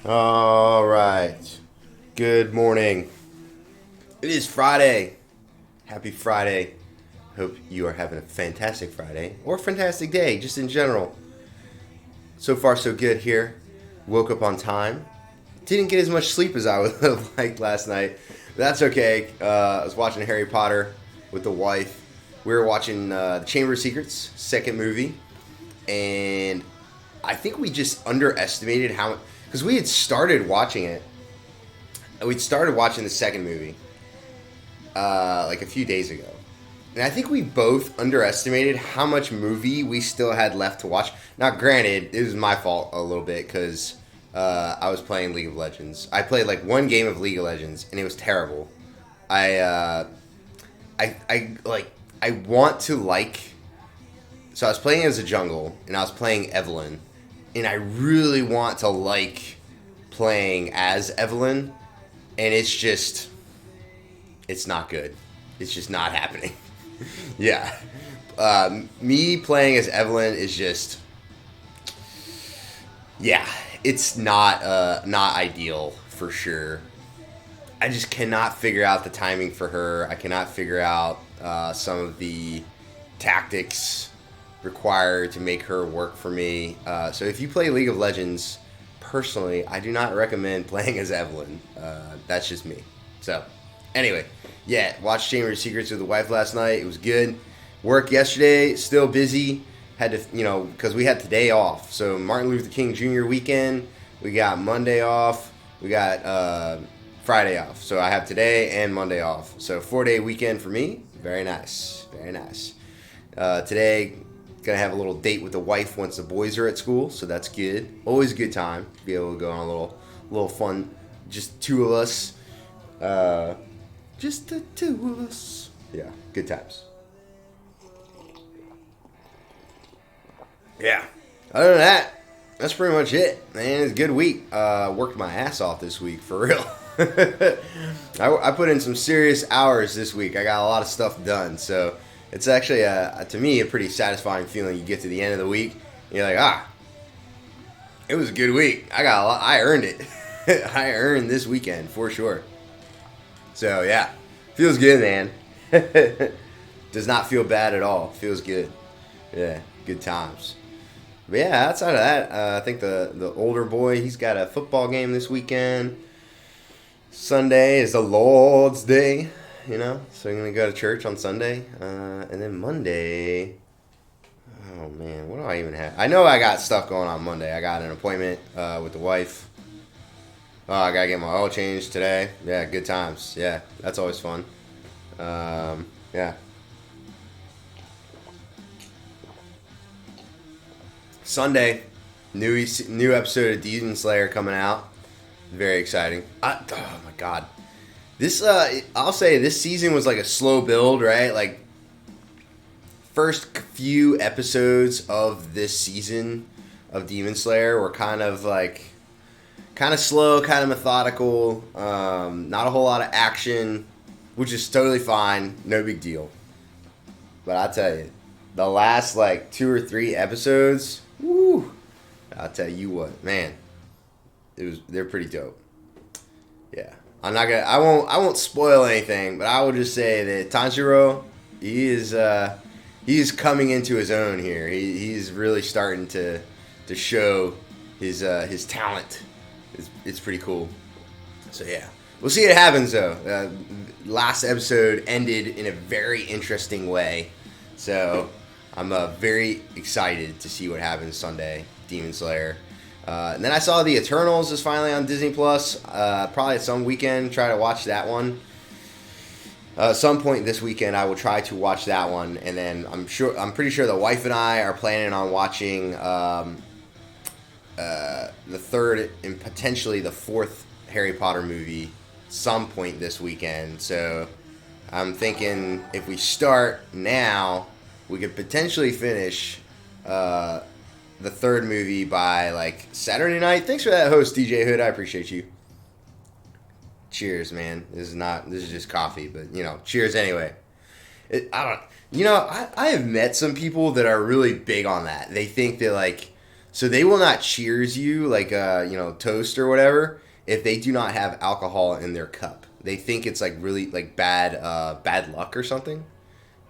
All right. Good morning. It is Friday. Happy Friday. Hope you are having a fantastic Friday or a fantastic day, just in general. So far, so good here. Woke up on time. Didn't get as much sleep as I would have liked last night. But that's okay. I was watching Harry Potter with the wife. We were watching The Chamber of Secrets, second movie. And I think we just underestimated how... Because we had started watching it. We'd started watching the second movie like a few days ago. And I think we both underestimated how much movie we still had left to watch. Now, granted, it was my fault a little bit because I was playing League of Legends. I played like one game of League of Legends and it was terrible. I want to like... So I was playing as a jungle and I was playing Evelyn. And I really want to like playing as Evelyn. And it's not good. It's just not happening. Yeah. Me playing as Evelyn is just, yeah, it's not ideal for sure. I just cannot figure out the timing for her. I cannot figure out some of the tactics required to make her work for me. So if you play League of Legends, personally, I do not recommend playing as Evelyn. That's just me. So, anyway, yeah, watched Chamber of Secrets with the wife last night. It was good. Work yesterday, still busy. Had to, because we had today off. So, Martin Luther King Jr. weekend. We got Monday off. We got Friday off. So, I have today and Monday off. So, 4-day weekend for me. Very nice. Very nice. Today, gonna have a little date with the wife once the boys are at school, so that's good. Always a good time. Be able to go on a little fun, just two of us. Just the two of us. Yeah, good times. Yeah. Other than that, that's pretty much it. Man, it's a good week. Worked my ass off this week, for real. I put in some serious hours this week. I got a lot of stuff done, so it's actually, to me, a pretty satisfying feeling. You get to the end of the week, and you're like, it was a good week. I got a lot. I earned it. I earned this weekend, for sure. So, yeah. Feels good, man. Does not feel bad at all. Feels good. Yeah, good times. But, yeah, outside of that, I think the older boy, he's got a football game this weekend. Sunday is the Lord's Day. So I'm going to go to church on Sunday. And then Monday, oh man, what do I even have? I know I got stuff going on Monday. I got an appointment with the wife. I got to get my oil changed today. Yeah, good times. Yeah, that's always fun. Yeah. Sunday, new episode of Demon Slayer coming out. Very exciting. Oh my God. This, I'll say this season was like a slow build, right? Like, first few episodes of this season of Demon Slayer were kind of slow, kind of methodical, not a whole lot of action, which is totally fine, no big deal. But I'll tell you, the last like 2 or 3 episodes, woo, I'll tell you what, man, they're pretty dope. Yeah. I won't spoil anything, but I will just say that Tanjiro, he's coming into his own here. He's really starting to show his talent. It's pretty cool. So yeah, we'll see what happens though. Last episode ended in a very interesting way, so I'm very excited to see what happens Sunday. Demon Slayer. And then I saw The Eternals is finally on Disney Plus. Probably at some weekend, try to watch that one. At some point this weekend, I will try to watch that one, and then I'm pretty sure the wife and I are planning on watching the third and potentially the fourth Harry Potter movie some point this weekend. So I'm thinking if we start now, we could potentially finish the third movie by like Saturday night. Thanks for that host, DJ Hood. I appreciate you. Cheers, man. This is just coffee, but cheers anyway. I have met some people that are really big on that. They think that like So they will not cheers you like toast or whatever if they do not have alcohol in their cup. They think it's like really like bad luck or something.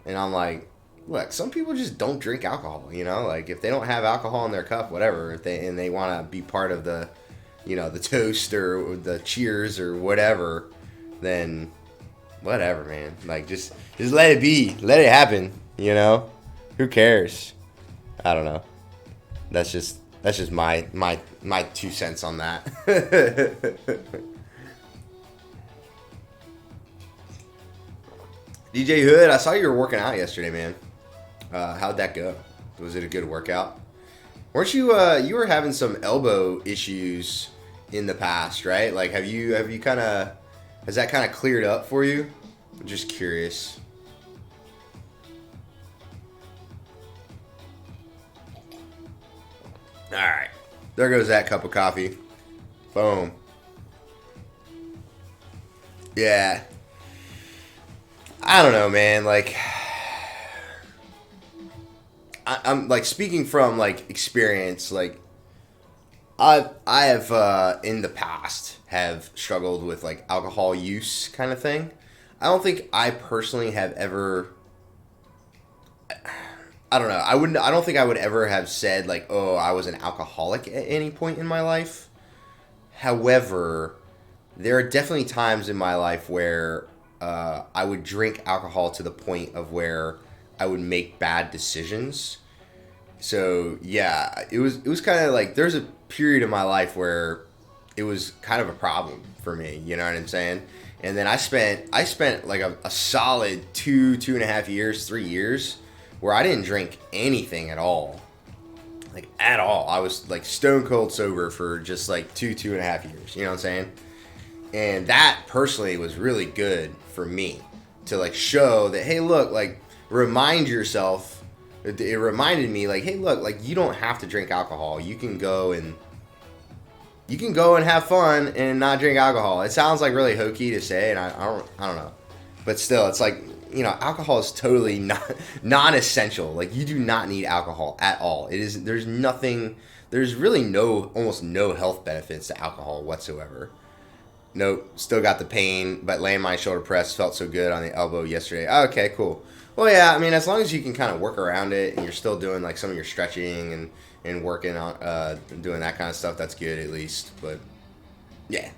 And I'm like, look, some people just don't drink alcohol, like if they don't have alcohol in their cup, whatever, if they want to be part of the the toast or the cheers or whatever, then whatever, man. Like just let it be. Let it happen, Who cares? I don't know. That's just my 2 cents on that. DJ Hood, I saw you were working out yesterday, man. How'd that go? Was it a good workout? Weren't you you were having some elbow issues in the past, right? Like have you kind of has that kind of cleared up for you? I'm just curious. All right. There goes that cup of coffee. Boom. Yeah. I don't know, man. Like, I'm like speaking from like experience. Like, I have in the past have struggled with like alcohol use kind of thing. I don't think I personally have ever. I don't know. I don't think I would ever have said like, oh, I was an alcoholic at any point in my life. However, there are definitely times in my life where I would drink alcohol to the point of where I would make bad decisions. So yeah, it was kind of like there's a period in my life where it was kind of a problem for me. You know what I'm saying? And then I spent like a solid 2.5 years, 3 years where I didn't drink anything at all. Like at all. I was like stone cold sober for just like 2.5 years. You know what I'm saying? And that personally was really good for me to like show that, hey, look, like remind yourself. It reminded me like, hey, look, like you don't have to drink alcohol. You can go and have fun and not drink alcohol. It sounds like really hokey to say, and I don't know. But still, it's like, alcohol is totally non-essential. Like you do not need alcohol at all. There's really almost no health benefits to alcohol whatsoever. Nope, still got the pain, but laying my shoulder press felt so good on the elbow yesterday. Okay, cool. Well, yeah, I mean, as long as you can kind of work around it and you're still doing like some of your stretching and working on doing that kind of stuff, that's good at least. But yeah,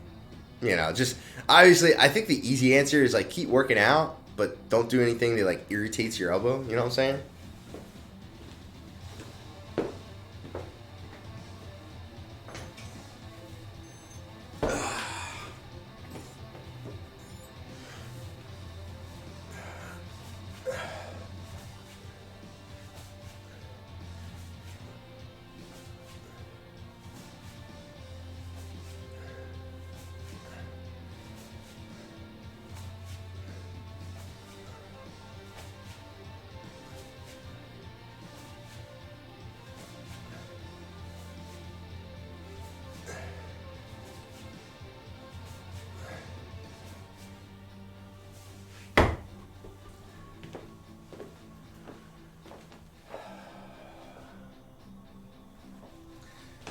just obviously, I think the easy answer is like keep working out, but don't do anything that like irritates your elbow. You know what I'm saying?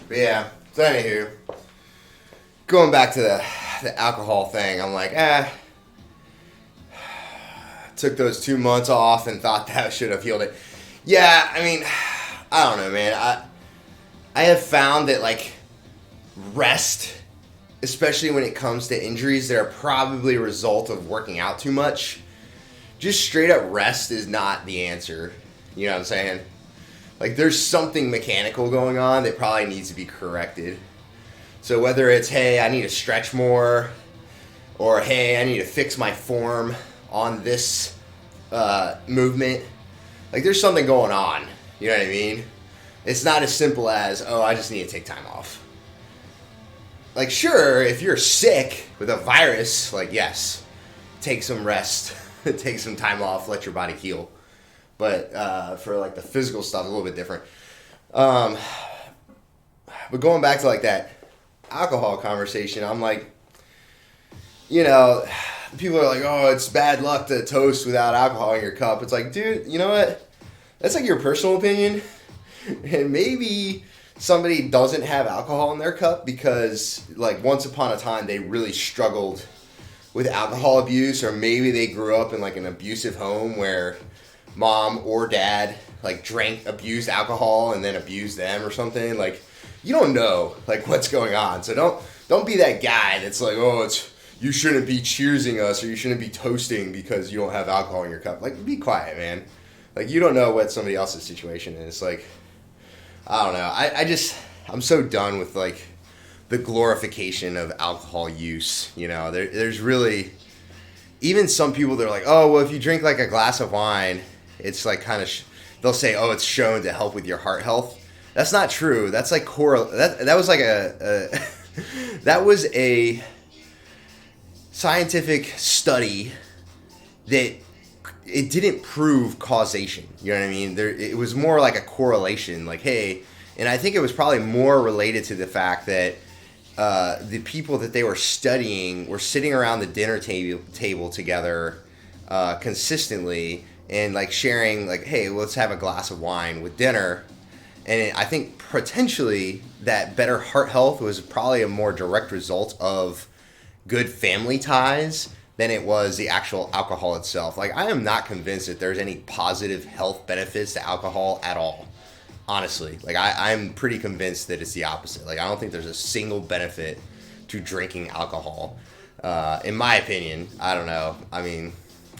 But yeah, so anywho, going back to the alcohol thing, I'm like, took those 2 months off and thought that should have healed it. Yeah, I mean, I don't know, man. I have found that like rest, especially when it comes to injuries that are probably a result of working out too much, just straight up rest is not the answer. You know what I'm saying? Like, there's something mechanical going on that probably needs to be corrected. So whether it's, hey, I need to stretch more, or, hey, I need to fix my form on this movement, like, there's something going on. You know what I mean? It's not as simple as, oh, I just need to take time off. Like, sure, if you're sick with a virus, like, yes, take some rest, take some time off, let your body heal. But for like the physical stuff, a little bit different. But going back to like that alcohol conversation, I'm like, people are like, oh, it's bad luck to toast without alcohol in your cup. It's like, dude, you know what? That's like your personal opinion. And maybe somebody doesn't have alcohol in their cup because, like, once upon a time they really struggled with alcohol abuse, or maybe they grew up in like an abusive home where mom or dad like abused alcohol and then abused them or something. Like, you don't know like what's going on, so don't be that guy that's like, oh, it's you shouldn't be cheersing us or you shouldn't be toasting because you don't have alcohol in your cup. Like, be quiet, man. Like, you don't know what somebody else's situation is. Like, I don't know. I'm so done with like the glorification of alcohol use. You know, there's really, even some people, they're like, oh, well, if you drink like a glass of wine, it's like kind of, they'll say, oh, it's shown to help with your heart health. That's not true. That's like that was like that was a scientific study that it didn't prove causation. You know what I mean? It was more like a correlation. Like, hey, and I think it was probably more related to the fact that the people that they were studying were sitting around the dinner table together consistently and like sharing like, hey, let's have a glass of wine with dinner. And I think potentially that better heart health was probably a more direct result of good family ties than it was the actual alcohol itself. Like, I am not convinced that there's any positive health benefits to alcohol at all. Honestly, like I'm pretty convinced that it's the opposite. Like, I don't think there's a single benefit to drinking alcohol. In my opinion, I don't know. I mean,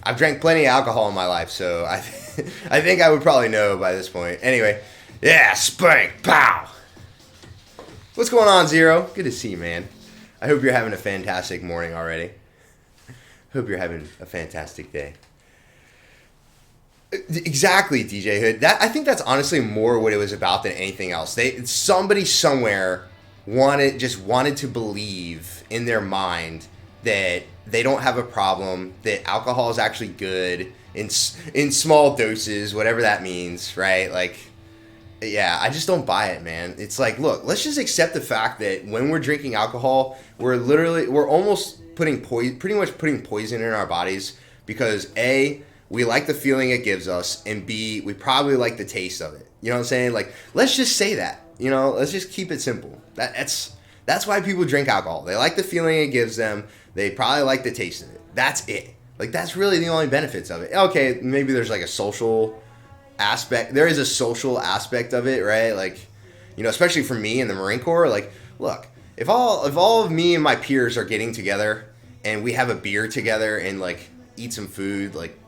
I've drank plenty of alcohol in my life, so I think I would probably know by this point. Anyway, yeah, spank, pow. What's going on, Zero? Good to see you, man. I hope you're having a fantastic morning already. Hope you're having a fantastic day. Exactly, DJ Hood. I think that's honestly more what it was about than anything else. Somebody somewhere wanted to believe in their mind that they don't have a problem, that alcohol is actually good in small doses, whatever that means, right? Like, yeah, I just don't buy it, man. It's like, look, let's just accept the fact that when we're drinking alcohol, we're almost pretty much putting poison in our bodies because A, we like the feeling it gives us, and B, we probably like the taste of it. You know what I'm saying? Like, let's just say that. You know, let's just keep it simple. That's why people drink alcohol. They like the feeling it gives them. They probably like the taste of it. That's it. Like, that's really the only benefits of it. Okay, maybe there's like a social aspect. There is a social aspect of it, right? Like, you know, especially for me in the Marine Corps. Like, look, if all of me and my peers are getting together and we have a beer together and like eat some food, like,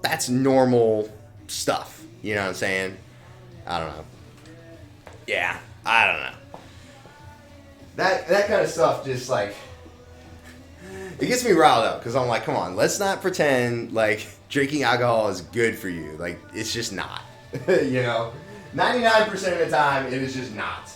that's normal stuff. You know what I'm saying? I don't know. Yeah, I don't know. That kind of stuff just like, it gets me riled up because I'm like, come on, let's not pretend like drinking alcohol is good for you. Like, it's just not. You know? 99% of the time, it is just not.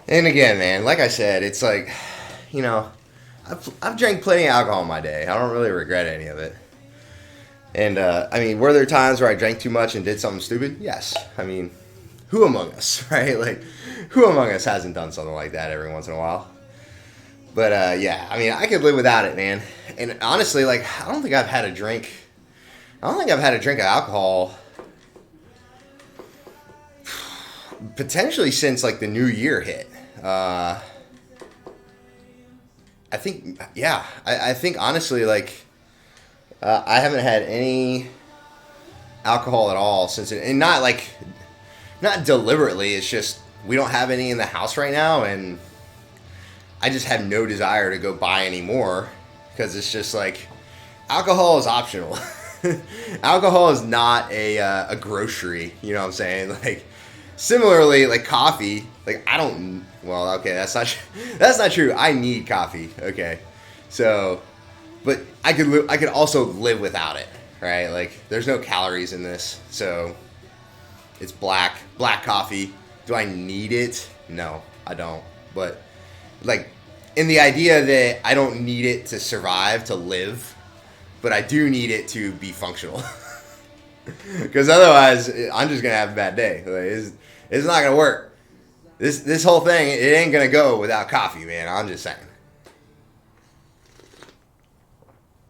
And again, man, like I said, it's like, you know, I've drank plenty of alcohol in my day. I don't really regret any of it. And, I mean, were there times where I drank too much and did something stupid? Yes. I mean, who among us, right? Like, who among us hasn't done something like that every once in a while? But, yeah, I mean, I could live without it, man. And honestly, like, I don't think I've had a drink of alcohol potentially since, like, the new year hit. I think, yeah, I think honestly, like, I haven't had any alcohol at all since it, and not like not deliberately. It's just we don't have any in the house right now, and I just have no desire to go buy any more because it's just like alcohol is optional. Alcohol is not a grocery. You know what I'm saying? Like similarly, like coffee. Like I don't. Well, okay, that's not true. I need coffee. Okay, so, but I could also live without it. Right? Like there's no calories in this, so it's black coffee. Do I need it? No, I don't. But like in the idea that I don't need it to survive, to live, but I do need it to be functional. Because otherwise, I'm just gonna have a bad day. Like, it's not gonna work. This whole thing, it ain't gonna go without coffee, man. I'm just saying.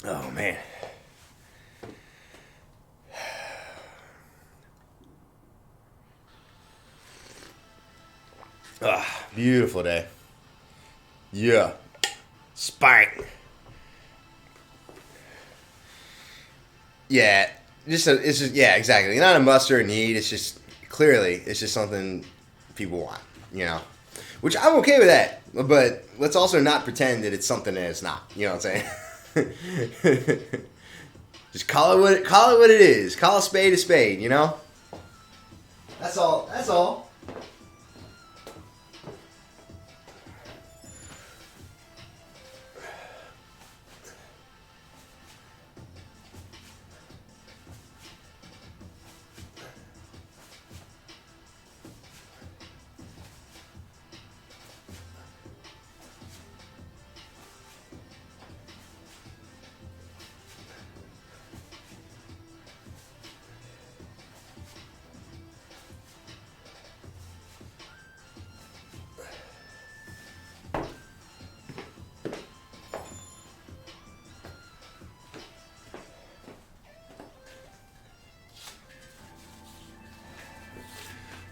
Oh man. Ah, beautiful day. Yeah. Spike. Yeah. It's just yeah, exactly. Not a must or a need. It's just clearly it's just something people want, you know. Which I'm okay with that. But let's also not pretend that it's something that it's not. You know what I'm saying? Just call it what it is. Call a spade, you know? That's all. That's all.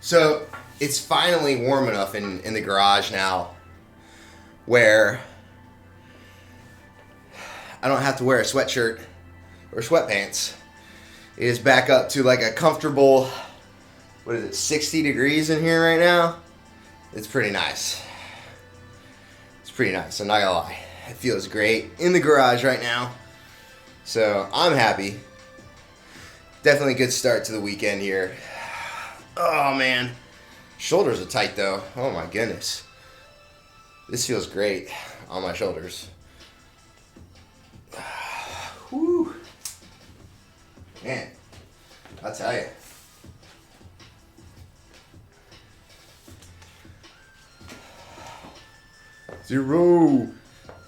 So it's finally warm enough in the garage now where I don't have to wear a sweatshirt or sweatpants. It is back up to like a comfortable, 60 degrees in here right now? It's pretty nice. It's pretty nice, I'm not gonna lie. It feels great in the garage right now. So I'm happy. Definitely a good start to the weekend here. Oh man, shoulders are tight though. Oh my goodness, this feels great on my shoulders. Whew. Man, I'll tell you. Zero.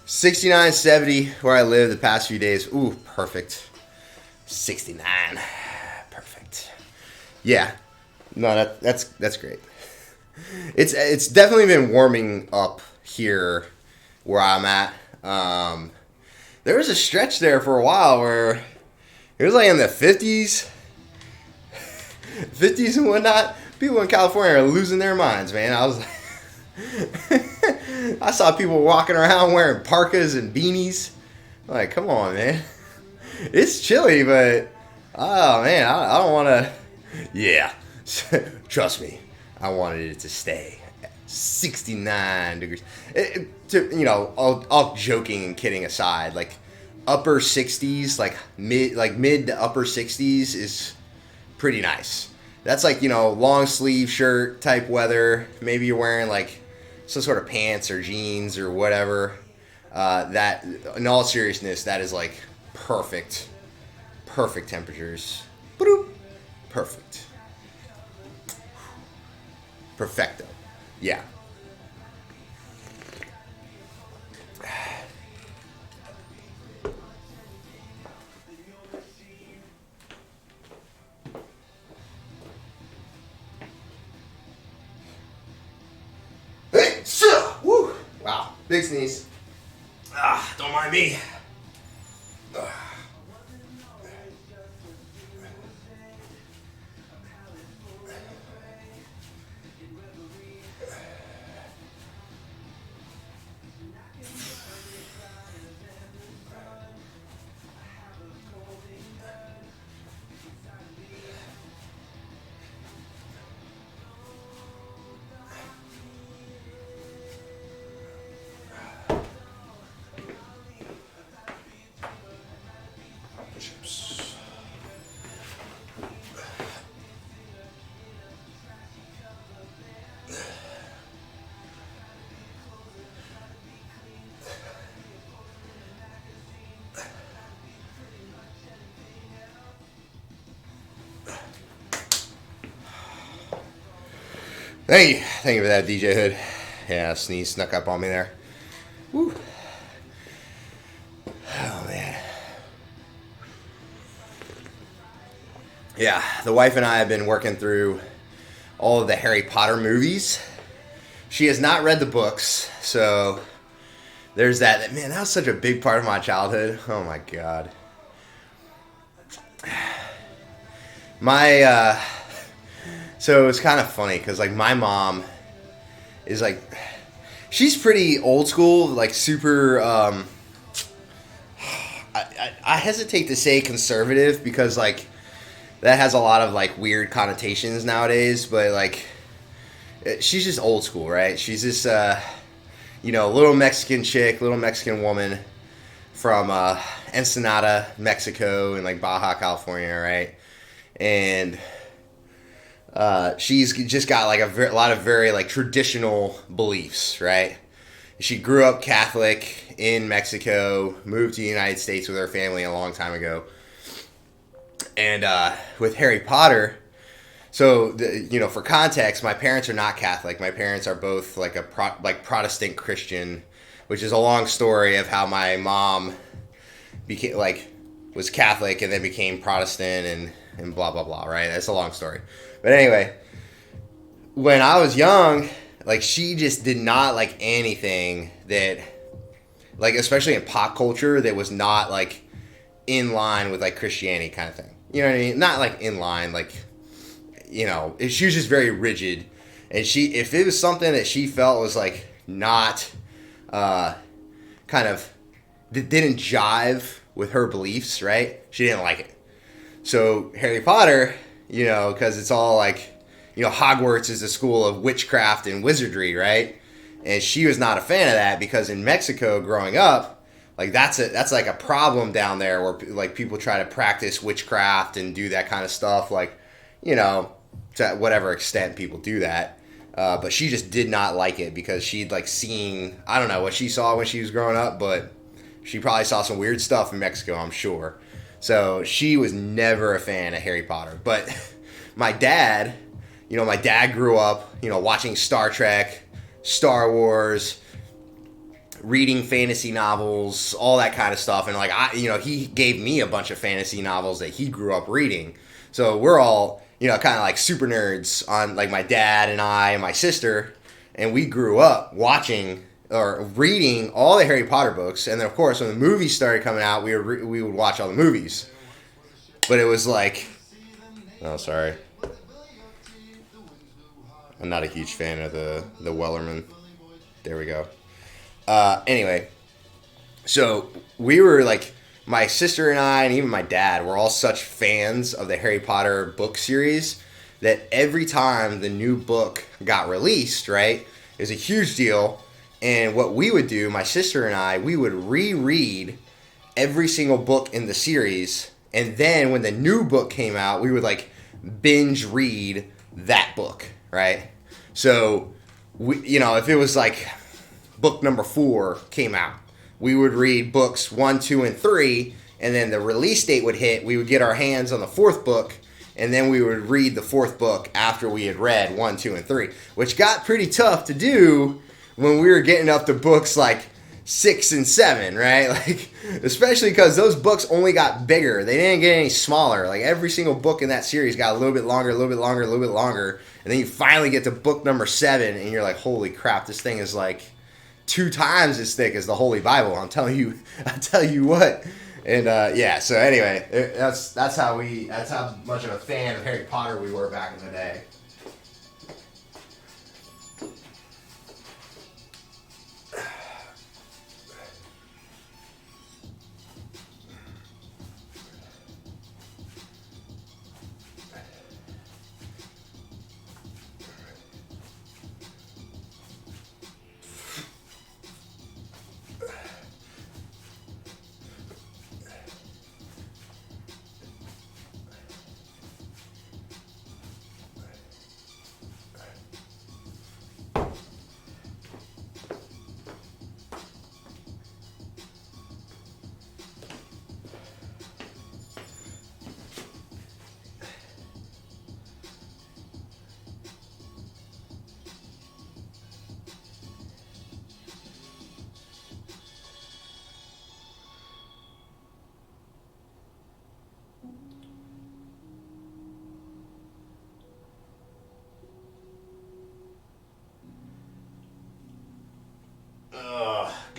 69, 70 where I live the past few days. Ooh, perfect. 69, perfect. Yeah. No, that's great. It's definitely been warming up here where I'm at. There was a stretch there for a while where it was like in the 50s and whatnot. People in California are losing their minds, man. I was like, I saw people walking around wearing parkas and beanies. I'm like, come on, man. It's chilly, but oh man, I don't want to. Yeah. Trust me, I wanted it to stay at 69 degrees. All joking and kidding aside, like upper 60s, like mid to upper 60s is pretty nice. That's like, long sleeve shirt type weather. Maybe you're wearing like some sort of pants or jeans or whatever. That, in all seriousness, that is like perfect temperatures. Perfect. Perfecto. Yeah. Hey, woo! Wow, big sneeze. Don't mind me. Thank you for that, DJ Hood. Yeah, sneeze snuck up on me there. Woo. Oh man. Yeah, the wife and I have been working through all of the Harry Potter movies. She has not read the books, so there's that. Man, that was such a big part of my childhood. Oh my god. So it's kind of funny because like my mom is like, she's pretty old school, like super. I hesitate to say conservative because like that has a lot of like weird connotations nowadays, but like she's just old school, right? She's this little Mexican chick, little Mexican woman from Ensenada, Mexico, and like Baja California, right? And she's just got like a lot of very like traditional beliefs, right? She grew up Catholic in Mexico, moved to the United States with her family a long time ago. And with Harry Potter, so for context, my parents are not Catholic. My parents are both like Protestant Christian, which is a long story of how my mom was Catholic and then became Protestant and blah blah blah. Right? That's a long story. But anyway, when I was young, like she just did not like anything that, like especially in pop culture, that was not like in line with like Christianity kind of thing. You know what I mean? Not like in line, like she was just very rigid, and if it was something that she felt was like not kind of that didn't jive with her beliefs, right? She didn't like it. So Harry Potter, because it's all like, Hogwarts is a school of witchcraft and wizardry, right? And she was not a fan of that because in Mexico growing up, like that's like a problem down there where like people try to practice witchcraft and do that kind of stuff, like, to whatever extent people do that. But she just did not like it because she'd like seen, I don't know what she saw when she was growing up, but she probably saw some weird stuff in Mexico, I'm sure. So she was never a fan of Harry Potter. But my dad grew up, watching Star Trek, Star Wars, reading fantasy novels, all that kind of stuff. And like, he gave me a bunch of fantasy novels that he grew up reading. So we're all, kind of like super nerds on like my dad and I and my sister. And we grew up watching or reading all the Harry Potter books. And then of course, when the movies started coming out, we would watch all the movies. But it was like, oh, sorry. I'm not a huge fan of the Wellerman. There we go. Anyway, so we were like, my sister and I, and even my dad, were all such fans of the Harry Potter book series that every time the new book got released, right, it was a huge deal. And what we would do, my sister and I, we would reread every single book in the series. And then when the new book came out, we would like binge read that book, right? So, if it was like book number 4 came out, we would read books 1, 2, and 3, and then the release date would hit. We would get our hands on the 4th book, and then we would read the 4th book after we had read 1, 2, and 3, which got pretty tough to do when we were getting up to books like 6 and 7, right? Like, especially because those books only got bigger. They didn't get any smaller. Like, every single book in that series got a little bit longer, a little bit longer, a little bit longer. And then you finally get to book number 7, and you're like, holy crap, this thing is like 2 times as thick as the Holy Bible. I tell you what. And so anyway, that's how much of a fan of Harry Potter we were back in the day.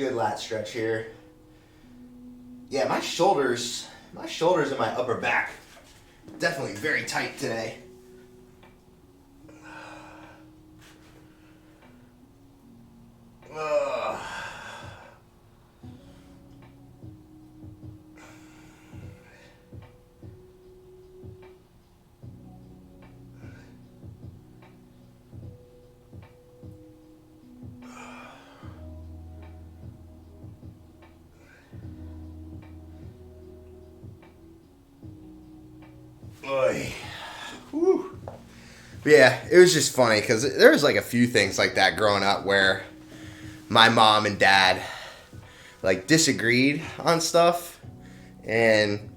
good lat stretch here. Yeah, my shoulders and my upper back definitely very tight today. Whew. Yeah, it was just funny because there was like a few things like that growing up where my mom and dad like disagreed on stuff, and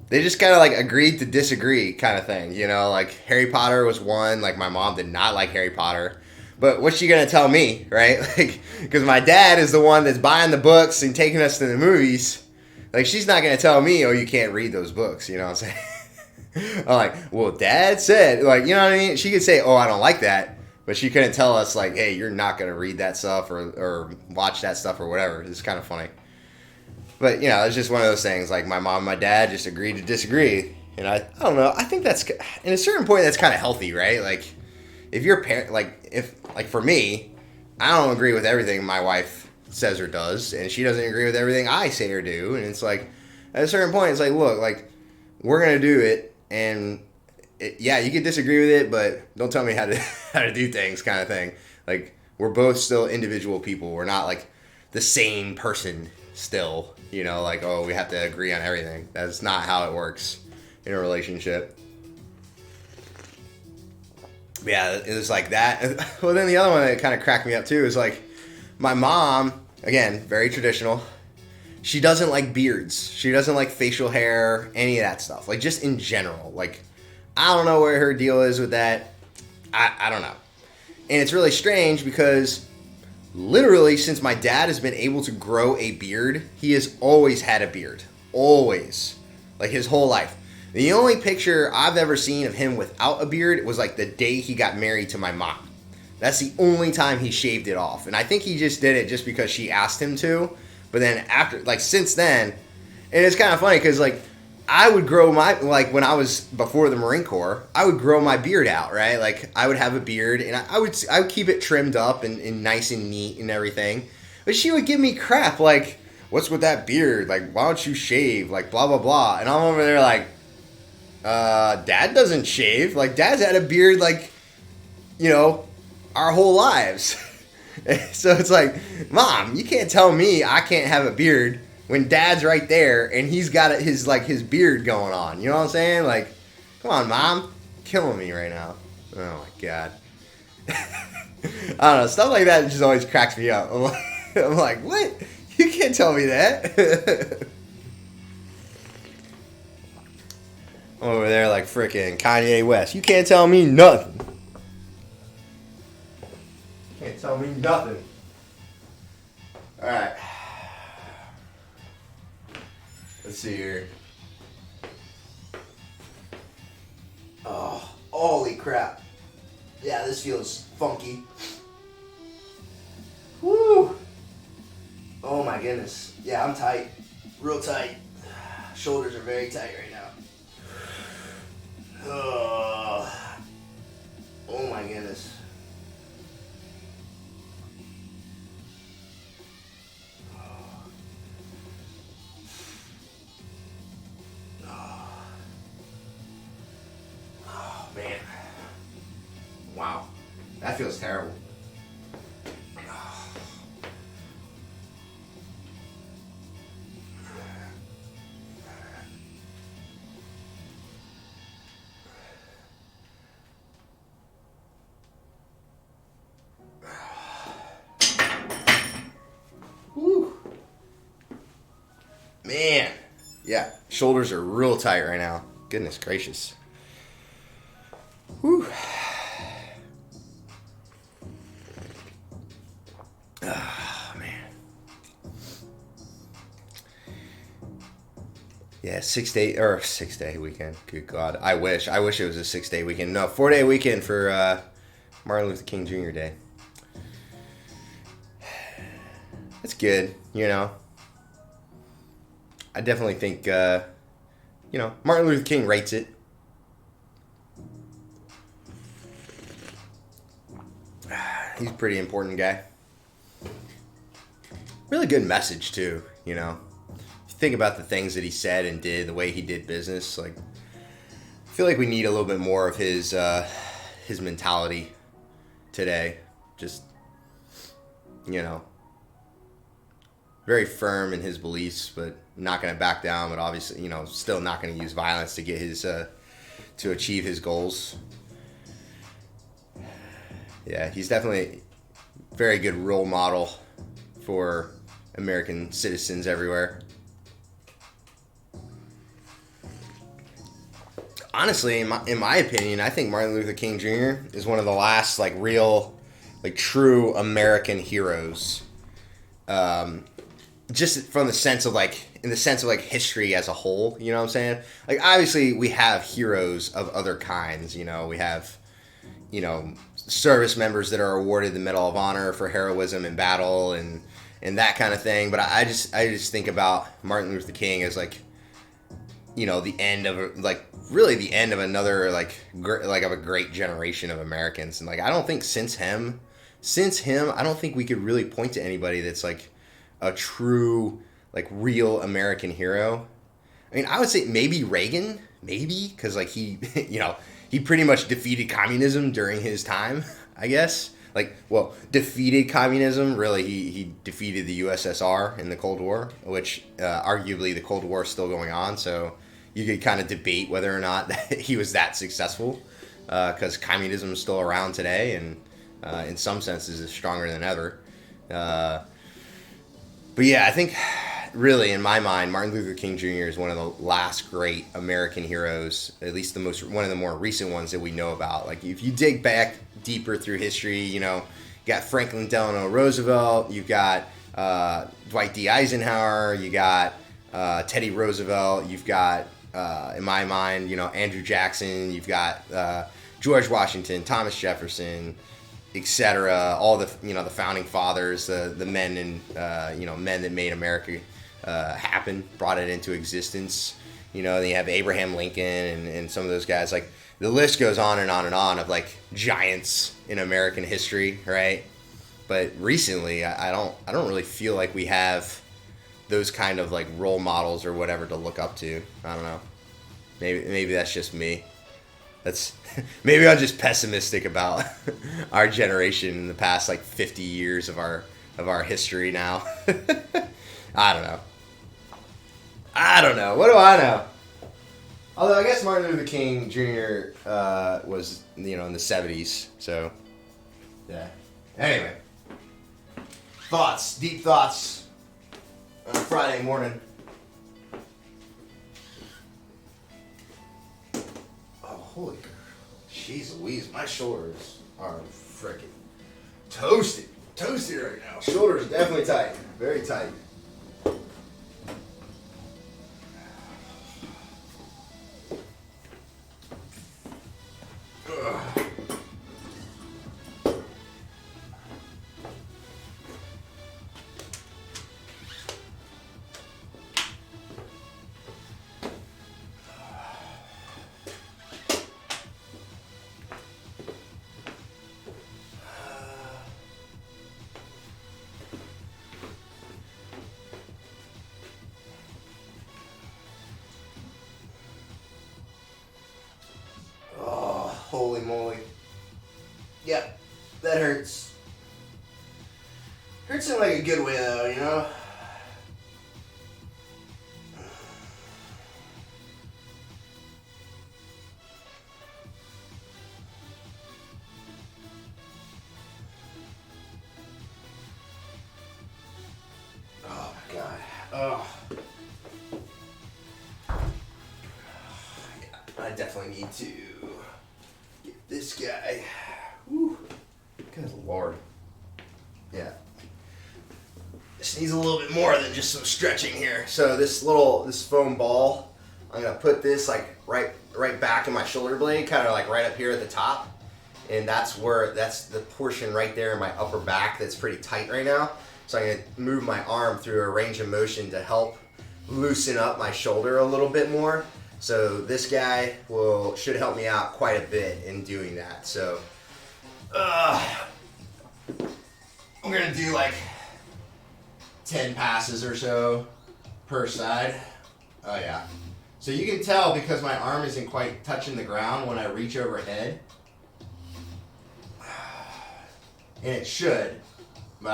they just kind of like agreed to disagree kind of thing, you know, like Harry Potter was one. Like my mom did not like Harry Potter, but what's she gonna tell me, right? Like, because my dad is the one that's buying the books and taking us to the movies. Like, she's not gonna tell me, oh, you can't read those books, you know what I'm saying? I'm like, well, Dad said, like, you know what I mean? She could say, oh, I don't like that, but she couldn't tell us, like, hey, you're not going to read that stuff or watch that stuff or whatever. It's kind of funny. But, you know, it's just one of those things. Like, my mom and my dad just agreed to disagree. And I don't know. I think that's, at a certain point, that's kind of healthy, right? Like, if your parent, like for me, I don't agree with everything my wife says or does, and she doesn't agree with everything I say or do. And it's like, at a certain point, it's like, look, like, we're going to do it. And yeah, you can disagree with it, but don't tell me how to do things, kind of thing. Like, we're both still individual people. We're not like the same person still, you know, like, oh, we have to agree on everything. That's not how it works in a relationship. Yeah, it was like that. Well, then the other one that kind of cracked me up too is like my mom, again, very traditional. She doesn't like beards. She doesn't like facial hair, any of that stuff. Like, just in general. Like, I don't know where her deal is with that. I don't know. And it's really strange because literally since my dad has been able to grow a beard, he has always had a beard. Always. Like, his whole life. The only picture I've ever seen of him without a beard was like the day he got married to my mom. That's the only time he shaved it off. And I think he just did it just because she asked him to. But then after, like, since then, and it's kind of funny because, like, I would grow my, like, when I was before the Marine Corps, I would grow my beard out, right? Like, I would have a beard, and I would keep it trimmed up and nice and neat and everything. But she would give me crap, like, what's with that beard? Like, why don't you shave? Like, blah, blah, blah. And I'm over there like, Dad doesn't shave. Like, Dad's had a beard, like, you know, our whole lives. So it's like, Mom, you can't tell me I can't have a beard when Dad's right there and he's got his beard going on. You know what I'm saying? Like, come on, Mom. Killing me right now. Oh, my God. I don't know. Stuff like that just always cracks me up. I'm like, what? You can't tell me that. I'm over there like frickin' Kanye West. You can't tell me nothing. Can't tell me nothing. Alright. Let's see here. Oh, holy crap. Yeah, this feels funky. Woo! Oh my goodness. Yeah, I'm tight. Real tight. Shoulders are very tight right now. Oh my goodness. Man. Wow. That feels terrible. Woo. Man. Yeah, shoulders are real tight right now. Goodness gracious. Whew. Oh, man. Yeah, 6-day weekend. Good God. I wish it was a 6-day weekend. No, 4-day weekend for Martin Luther King Jr. Day. It's good, you know. I definitely think, Martin Luther King rates it. He's a pretty important guy. Really good message, too, you know. If you think about the things that he said and did, the way he did business, like, I feel like we need a little bit more of his mentality today. Just, you know, very firm in his beliefs, but not going to back down, but obviously, you know, still not going to use violence to get his, to achieve his goals. Yeah, he's definitely a very good role model for American citizens everywhere. Honestly, in my opinion, I think Martin Luther King Jr. is one of the last, like, real, like, true American heroes. Just from the sense of, like, in the sense of, like, history as a whole, you know what I'm saying? Like, obviously, we have heroes of other kinds, you know. We have, you know, service members that are awarded the Medal of Honor for heroism in battle and that kind of thing. But I just think about Martin Luther King as, like, you know, the end of, like, really the end of another, like of a great generation of Americans. And, like, I don't think since him, I don't think we could really point to anybody that's, like, a true, like, real American hero. I mean, I would say maybe Reagan, because, like, he, you know, he pretty much defeated communism during his time, I guess. Like, well, defeated communism, really, he defeated the USSR in the Cold War, which arguably the Cold War is still going on, so you could kind of debate whether or not he was that successful, because communism is still around today, and in some senses is stronger than ever. But yeah, I think really, in my mind, Martin Luther King Jr. is one of the last great American heroes, at least one of the more recent ones that we know about. Like, if you dig back deeper through history, you know, you got Franklin Delano Roosevelt, you've got Dwight D. Eisenhower, you got Teddy Roosevelt, you've got, in my mind, you know, Andrew Jackson, you've got George Washington, Thomas Jefferson, etc. All the, you know, the founding fathers, the men and men that made America happen, brought it into existence. You know, then you have Abraham Lincoln and some of those guys. Like, the list goes on and on and on of, like, giants in American history, right? But recently, I don't really feel like we have those kind of, like, role models or whatever to look up to. I don't know. Maybe that's just me. Maybe I'm just pessimistic about our generation in the past, like, 50 years of our history now. I don't know. What do I know? Although I guess Martin Luther King Jr. Was, you know, in the 70s. So, yeah. Anyway. Deep thoughts on a Friday morning. Oh, holy, jeez Louise, my shoulders are freaking toasted right now. Shoulders definitely tight, very tight. Ugh. Holy moly. Yep, that hurts. Hurts in, like, a good way, though, you know? Oh, my God. Oh. Yeah, I definitely need to get this guy. Whew. Good Lord. Yeah. This needs a little bit more than just some stretching here. So this foam ball, I'm gonna put this, like, right back in my shoulder blade, kind of like right up here at the top, and that's the portion right there in my upper back that's pretty tight right now. So I'm going to move my arm through a range of motion to help loosen up my shoulder a little bit more. So this guy should help me out quite a bit in doing that. So I'm going to do like 10 passes or so per side. Oh yeah. So you can tell because my arm isn't quite touching the ground when I reach overhead. And it should, but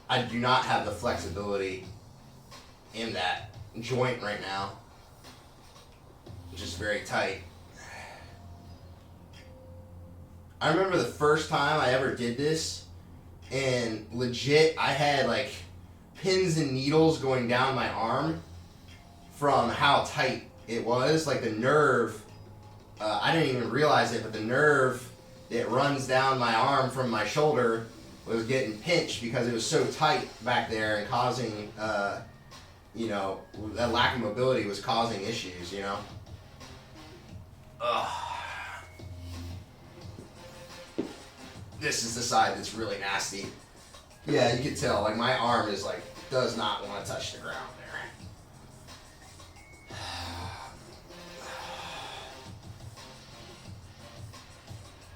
I do not have the flexibility in that joint right now, which is very tight. I remember the first time I ever did this, and legit, I had like pins and needles going down my arm from how tight it was. Like the nerve, I didn't even realize it, but the nerve that runs down my arm from my shoulder was getting pinched because it was so tight back there and causing, that lack of mobility was causing issues, This is the side that's really nasty. Yeah, you can tell, like my arm is like, does not want to touch the ground there.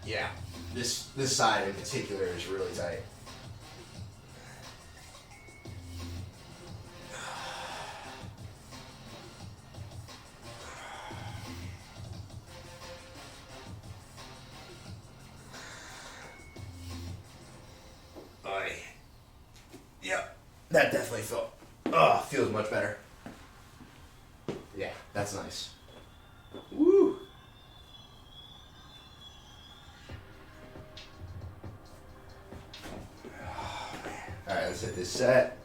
Yeah, this side in particular is really tight. Yep, that definitely feels much better. Yeah, that's nice. Woo! Alright, let's hit this set.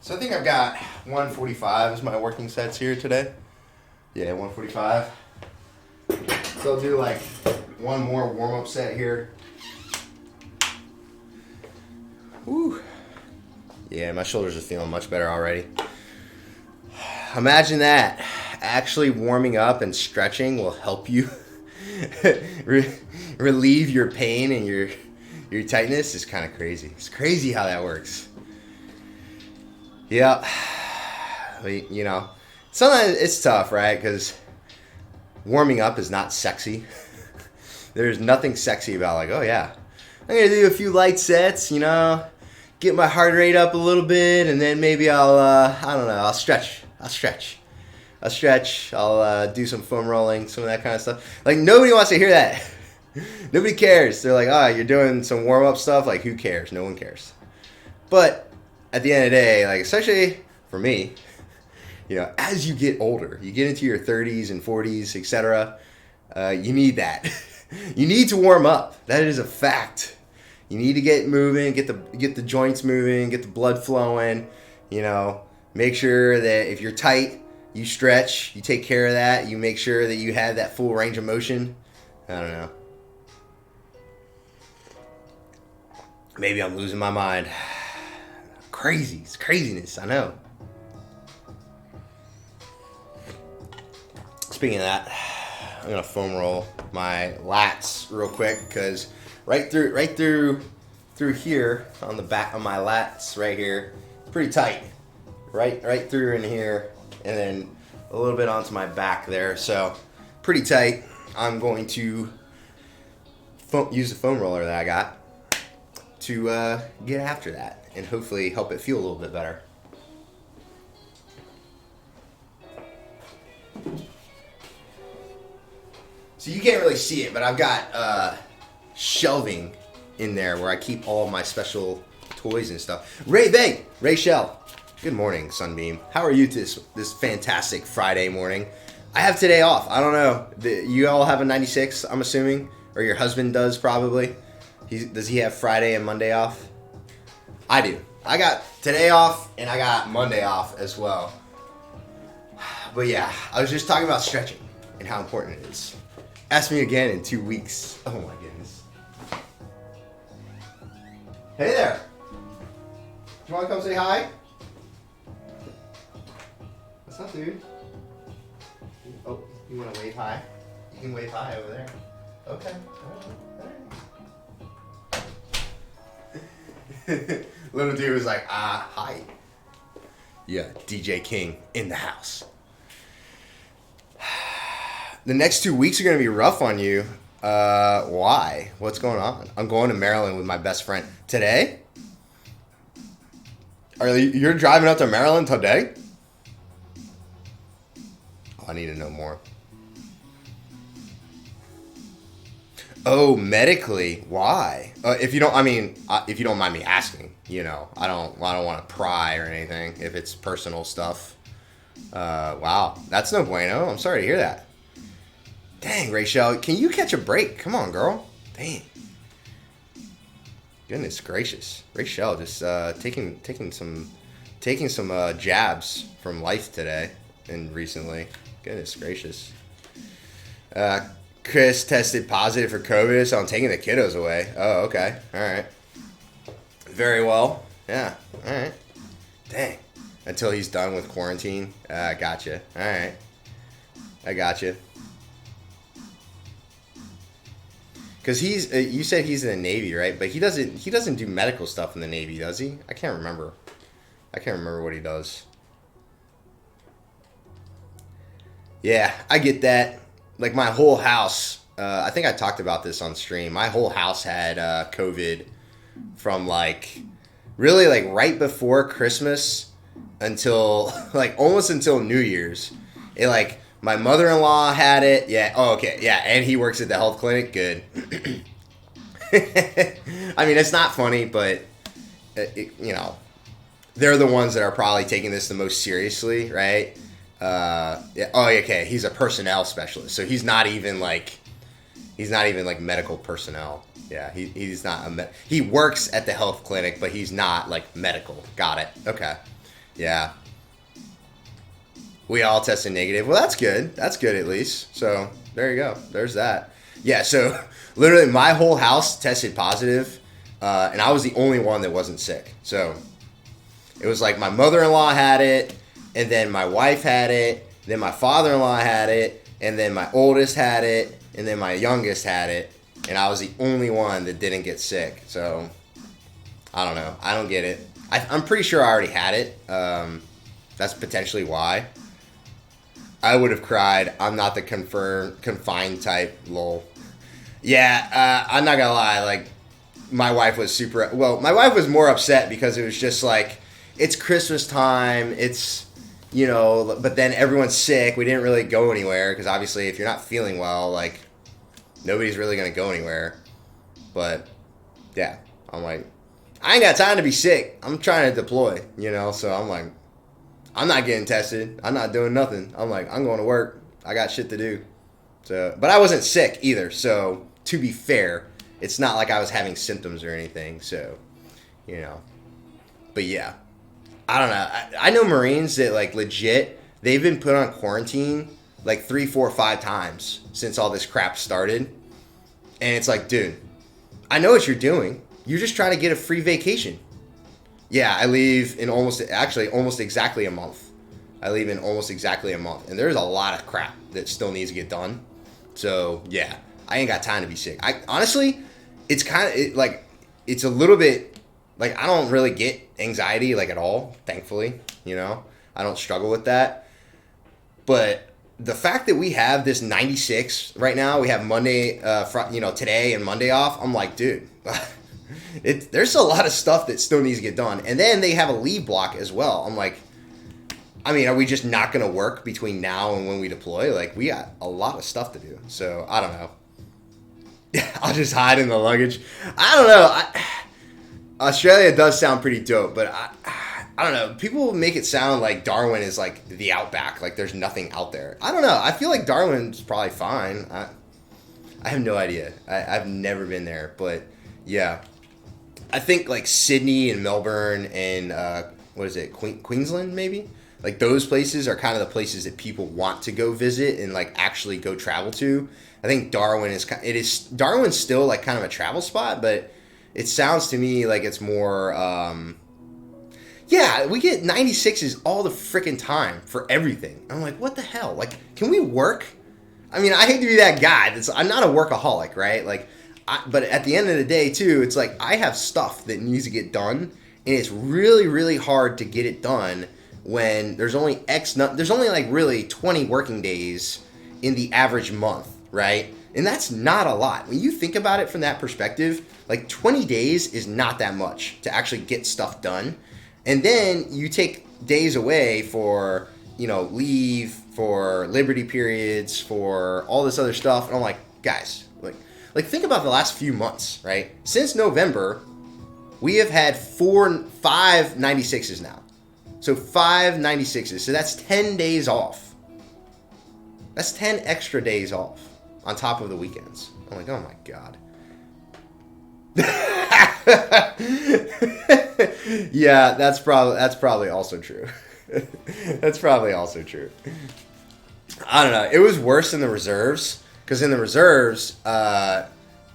So I think I've got 145 as my working sets here today. Yeah, 145. So I'll do like one more warm-up set here. Woo. Yeah, my shoulders are feeling much better already. Imagine that. Actually warming up and stretching will help you relieve your pain and your tightness. Is kind of crazy. It's crazy how that works. Yeah, sometimes it's tough, right? Because warming up is not sexy. There's nothing sexy about like, oh yeah, I'm gonna do a few light sets, get my heart rate up a little bit, and then maybe I'll stretch. I'll do some foam rolling, some of that kind of stuff. Like nobody wants to hear that. Nobody cares. They're like, oh, you're doing some warm up stuff. Like who cares? No one cares. But at the end of the day, like especially for me, as you get older, you get into your 30s and 40s, etc. You need that. You need to warm up. That is a fact. You need to get moving, get the joints moving, get the blood flowing. Make sure that if you're tight, you stretch. You take care of that. You make sure that you have that full range of motion. I don't know. Maybe I'm losing my mind. Crazy. It's craziness. I know. Speaking of that, I'm gonna foam roll my lats real quick because right through here on the back of my lats right here, pretty tight. Right through in here, and then a little bit onto my back there. So pretty tight. I'm going to use the foam roller that I got to get after that and hopefully help it feel a little bit better. So you can't really see it, but I've got shelving in there where I keep all of my special toys and stuff. Rachel. Good morning, Sunbeam. How are you this fantastic Friday morning? I have today off. I don't know. You all have a 96, I'm assuming, or your husband does probably. Does he have Friday and Monday off? I do. I got today off and I got Monday off as well. But yeah, I was just talking about stretching and how important it is. Ask me again in 2 weeks. Oh my goodness. Hey there. Do you want to come say hi? What's up, dude? Oh, you want to wave hi? You can wave hi over there. Okay. All right. Little dude was like, hi. Yeah, DJ King in the house. The next 2 weeks are going to be rough on you. Why? What's going on? I'm going to Maryland with my best friend. Today? You're driving up to Maryland today? Oh, I need to know more. Oh, medically? Why? If you don't mind me asking, I don't want to pry or anything if it's personal stuff. Wow, that's no bueno. I'm sorry to hear that. Dang, Rachel, can you catch a break? Come on, girl. Dang. Goodness gracious, Rachel just taking some jabs from life today and recently. Goodness gracious. Chris tested positive for COVID, so I'm taking the kiddos away. Oh, okay. All right. Very well. Yeah. All right. Dang. Until he's done with quarantine. Gotcha. All right. I gotcha. Because you said he's in the Navy, right? But he doesn't do medical stuff in the Navy, does he? I can't remember what he does. Yeah, I get that. Like my whole house, I think I talked about this on stream. My whole house had COVID from really right before Christmas until almost until New Year's. My mother-in-law had it. Yeah. Oh, okay. Yeah. And he works at the health clinic. Good. I mean, it's not funny, but they're the ones that are probably taking this the most seriously, right? Yeah. Oh, okay. He's a personnel specialist, so he's not even medical personnel. Yeah. He's not he works at the health clinic, but he's not medical. Got it. Okay. Yeah. We all tested negative. Well, that's good. That's good at least. So there you go. There's that. Yeah. So literally my whole house tested positive, and I was the only one that wasn't sick. So it was my mother-in-law had it, and then my wife had it, then my father-in-law had it, and then my oldest had it, and then my youngest had it, and I was the only one that didn't get sick. So I don't know. I don't get it. I'm pretty sure I already had it. That's potentially why. I would have cried. I'm not the confined type, lol. Yeah, I'm not gonna lie. My wife was my wife was more upset because it was just it's Christmas time. It's, but then everyone's sick. We didn't really go anywhere because obviously if you're not feeling well, nobody's really gonna go anywhere. But yeah, I'm I ain't got time to be sick. I'm trying to deploy, so I'm I'm not getting tested. I'm not doing nothing. I'm I'm going to work. I got shit to do. So, but I wasn't sick either. So, to be fair, it's not like I was having symptoms or anything. So, But yeah, I don't know. I know Marines that legit, they've been put on quarantine 3, 4, 5 times since all this crap started. And it's dude, I know what you're doing. You're just trying to get a free vacation. Yeah, I leave in almost exactly a month. I leave in almost exactly a month. And there's a lot of crap that still needs to get done. So, yeah, I ain't got time to be sick. Honestly, it's kind of, it's a little bit, I don't really get anxiety, at all, thankfully. I don't struggle with that. But the fact that we have this 96 right now, we have Monday, today and Monday off, I'm dude, there's a lot of stuff that still needs to get done. And then they have a leave block as well. I'm I mean, are we just not going to work between now and when we deploy? Like, we got a lot of stuff to do. So, I don't know. I'll just hide in the luggage. I don't know. Australia does sound pretty dope, but I don't know. People make it sound like Darwin is like the outback. Like, there's nothing out there. I don't know. I feel like Darwin's probably fine. I have no idea. I've never been there, but yeah. I think like Sydney and Melbourne and what is it, Queensland maybe? Like those places are kind of the places that people want to go visit and like actually go travel to. I think Darwin's still like kind of a travel spot, but it sounds to me like it's more yeah, we get 96s all the freaking time for everything. I'm like, what the hell? Like, can we work? I mean, I hate to be that guy. I'm not a workaholic, right? Like, but at the end of the day, too, it's like I have stuff that needs to get done, and it's really, really hard to get it done when there's only like really 20 working days in the average month, right? And that's not a lot. When you think about it from that perspective, like 20 days is not that much to actually get stuff done. And then you take days away for, leave, for liberty periods, for all this other stuff. And I'm like, guys, like think about the last few months, right? Since November, we have had 5 96s now. So 5 96s. So that's 10 days off. That's 10 extra days off on top of the weekends. I'm like, oh my God. Yeah, that's probably also true. That's probably also true. I don't know. It was worse in the reserves because in the reserves,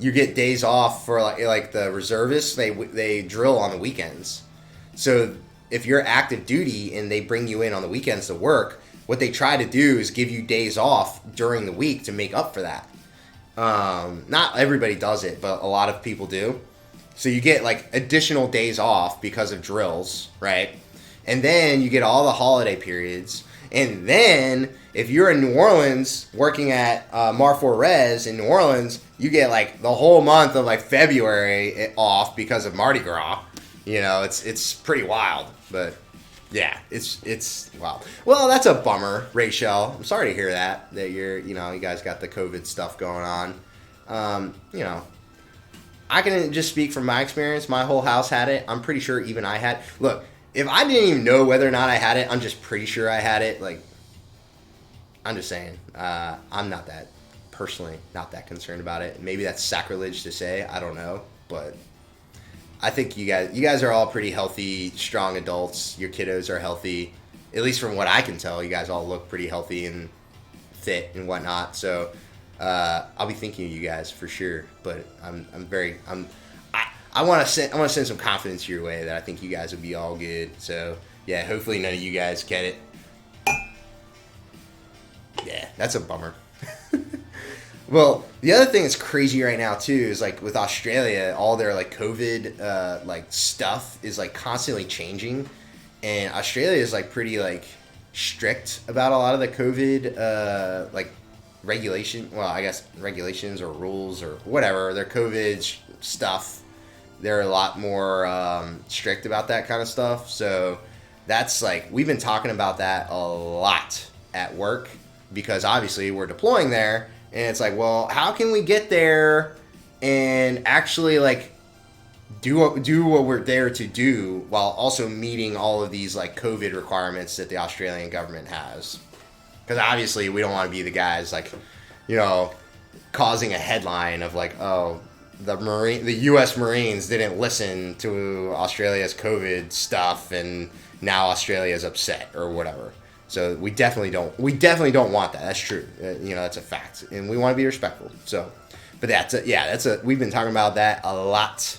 you get days off for like the reservists. They drill on the weekends. So if you're active duty and they bring you in on the weekends to work, what they try to do is give you days off during the week to make up for that. Not everybody does it, but a lot of people do. So you get like additional days off because of drills, right? And then you get all the holiday periods. And then if you're in New Orleans working at Mar4 Res in New Orleans, you get like the whole month of like February off because of Mardi Gras. It's pretty wild, but yeah, it's wild. Well, that's a bummer, Rachel. I'm sorry to hear that you guys got the COVID stuff going on. I can just speak from my experience. My whole house had it. I'm pretty sure even I had. Look, if I didn't even know whether or not I had it, I'm just pretty sure I had it. Like, I'm just saying. I'm not that, personally, not that concerned about it. Maybe that's sacrilege to say. I don't know. But I think you guys are all pretty healthy, strong adults. Your kiddos are healthy. At least from what I can tell, you guys all look pretty healthy and fit and whatnot. So I'll be thinking of you guys for sure. But I want to send some confidence your way that I think you guys will be all good. So yeah, hopefully none of you guys get it. Yeah, that's a bummer. Well, the other thing that's crazy right now too is like with Australia, all their like COVID like stuff is like constantly changing, and Australia is like pretty like strict about a lot of the COVID like regulation. Well, I guess regulations or rules or whatever. Their COVID stuff, they're a lot more strict about that kind of stuff. So that's like we've been talking about that a lot at work because obviously we're deploying there. And it's like, well, how can we get there and actually like do what we're there to do while also meeting all of these like COVID requirements that the Australian government has? Because obviously we don't want to be the guys like, causing a headline of like, oh, the U.S. Marines didn't listen to Australia's COVID stuff and now Australia is upset or whatever. So we definitely don't want that. That's true. That's a fact, and we want to be respectful. So, but we've been talking about that a lot.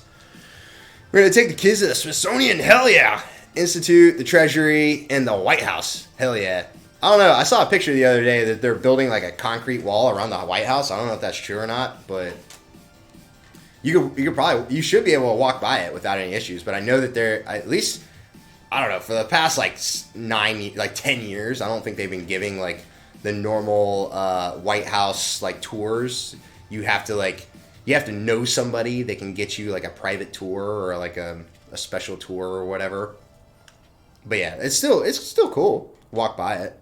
We're gonna take the kids to the Smithsonian. Hell yeah! Institute, the Treasury, and the White House. Hell yeah! I don't know. I saw a picture the other day that they're building like a concrete wall around the White House. I don't know if that's true or not, but you should be able to walk by it without any issues. But I know that they're at least. I don't know, for the past 10 years, I don't think they've been giving like the normal White House like tours. You have to know somebody that can get you like a private tour or like a special tour or whatever. But yeah, it's still cool. walk by it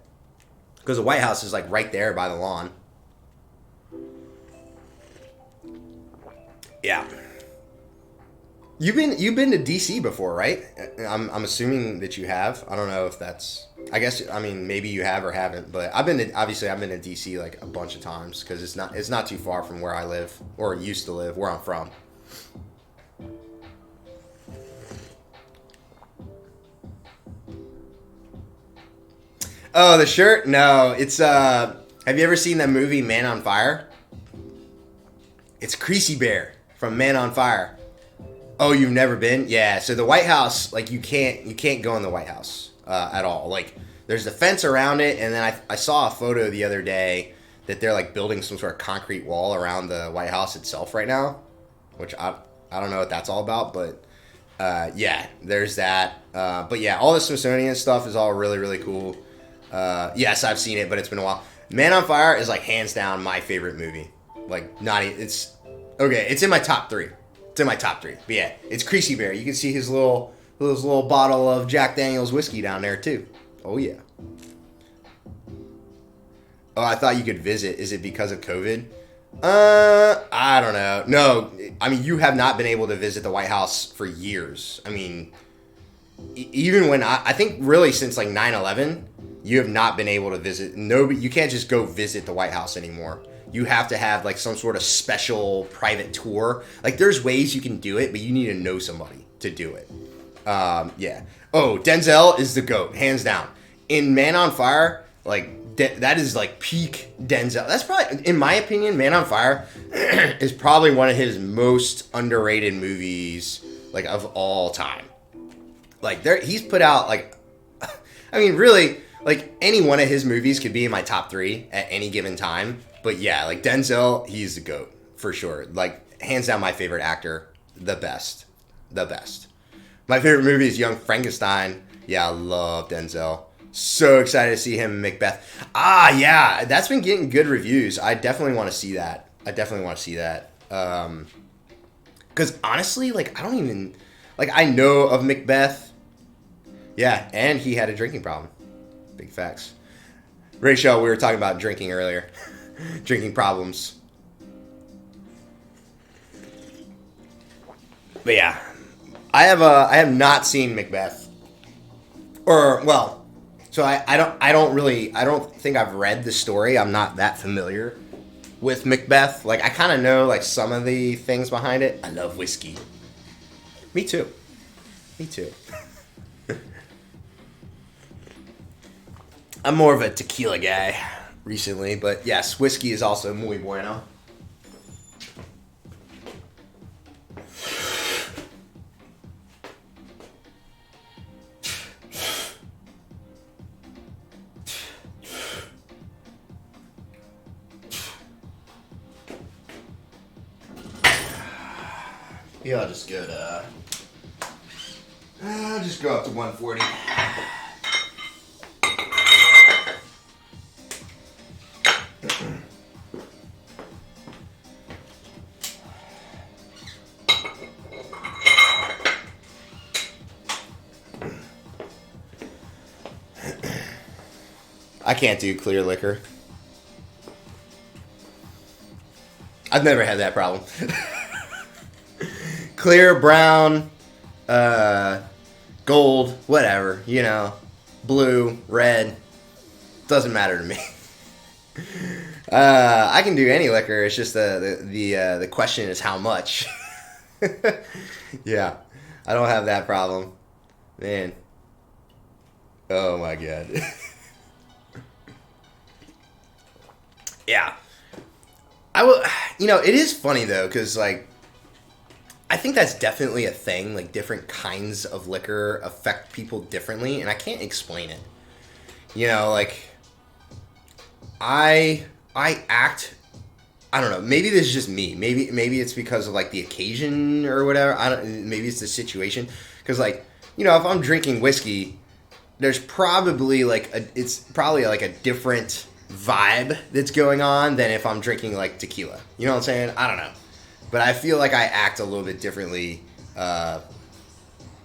because the White House is like right there by the lawn. Yeah. You've been to DC before, right? I'm assuming that you have. I don't know if that's. I guess maybe you have or haven't, but I've been to DC like a bunch of times because it's not too far from where I live or used to live, where I'm from. Oh, the shirt? No, it's Have you ever seen that movie Man on Fire? It's Creasy Bear from Man on Fire. Oh, you've never been? Yeah. So the White House, like you can't go in the White House at all. Like there's a fence around it, and then I saw a photo the other day that they're like building some sort of concrete wall around the White House itself right now, which I don't know what that's all about, but yeah, there's that. But yeah, all the Smithsonian stuff is all really really cool. Yes, I've seen it, but it's been a while. Man on Fire is like hands down my favorite movie. Like it's okay. It's in my top 3. It's in my top 3. But yeah, it's Creasy Bear. You can see his little bottle of Jack Daniels whiskey down there too. Oh yeah. Oh, I thought you could visit. Is it because of COVID? I don't know. No, I mean you have not been able to visit the White House for years. I mean, even when I think really since like 9/11, you have not been able to visit. Nobody, you can't just go visit the White House anymore. You have to have like some sort of special private tour. Like there's ways you can do it, but you need to know somebody to do it. Yeah. Oh, Denzel is the GOAT, hands down. In Man on Fire, like that is like peak Denzel. That's probably, in my opinion, Man on Fire is probably one of his most underrated movies like of all time. Like he's put out like, I mean, really, like any one of his movies could be in my top 3 at any given time. But yeah, like Denzel, he's the GOAT for sure. Like hands down my favorite actor, the best. My favorite movie is Young Frankenstein. Yeah, I love Denzel. So excited to see him in Macbeth. Ah, yeah, that's been getting good reviews. I definitely want to see that. Because honestly, like I don't even, like I know of Macbeth. Yeah, and he had a drinking problem. Big facts. Rachel, we were talking about drinking earlier. Drinking problems. But yeah, I have not seen Macbeth. Or well, so I don't think I've read the story. I'm not that familiar with Macbeth. Like I kind of know like some of the things behind it. I love whiskey. Me too. I'm more of a tequila guy recently, but yes, whiskey is also muy bueno. Yeah, I'll just go to. I'll just go up to 140. I can't do clear liquor. I've never had that problem. Clear, brown, gold, whatever, you know, blue, red, doesn't matter to me. I can do any liquor. It's just the question is how much. Yeah, I don't have that problem, man. Oh my god. Yeah, I will. You know, it is funny though, because like, I think that's definitely a thing. Like, different kinds of liquor affect people differently, and I can't explain it. You know, like, I act. I don't know. Maybe this is just me. Maybe it's because of like the occasion or whatever. I don't. Maybe it's the situation. Because like, you know, if I'm drinking whiskey, there's probably like it's probably like a different vibe that's going on than if I'm drinking like tequila. You know what I'm saying? I don't know. But I feel like I act a little bit differently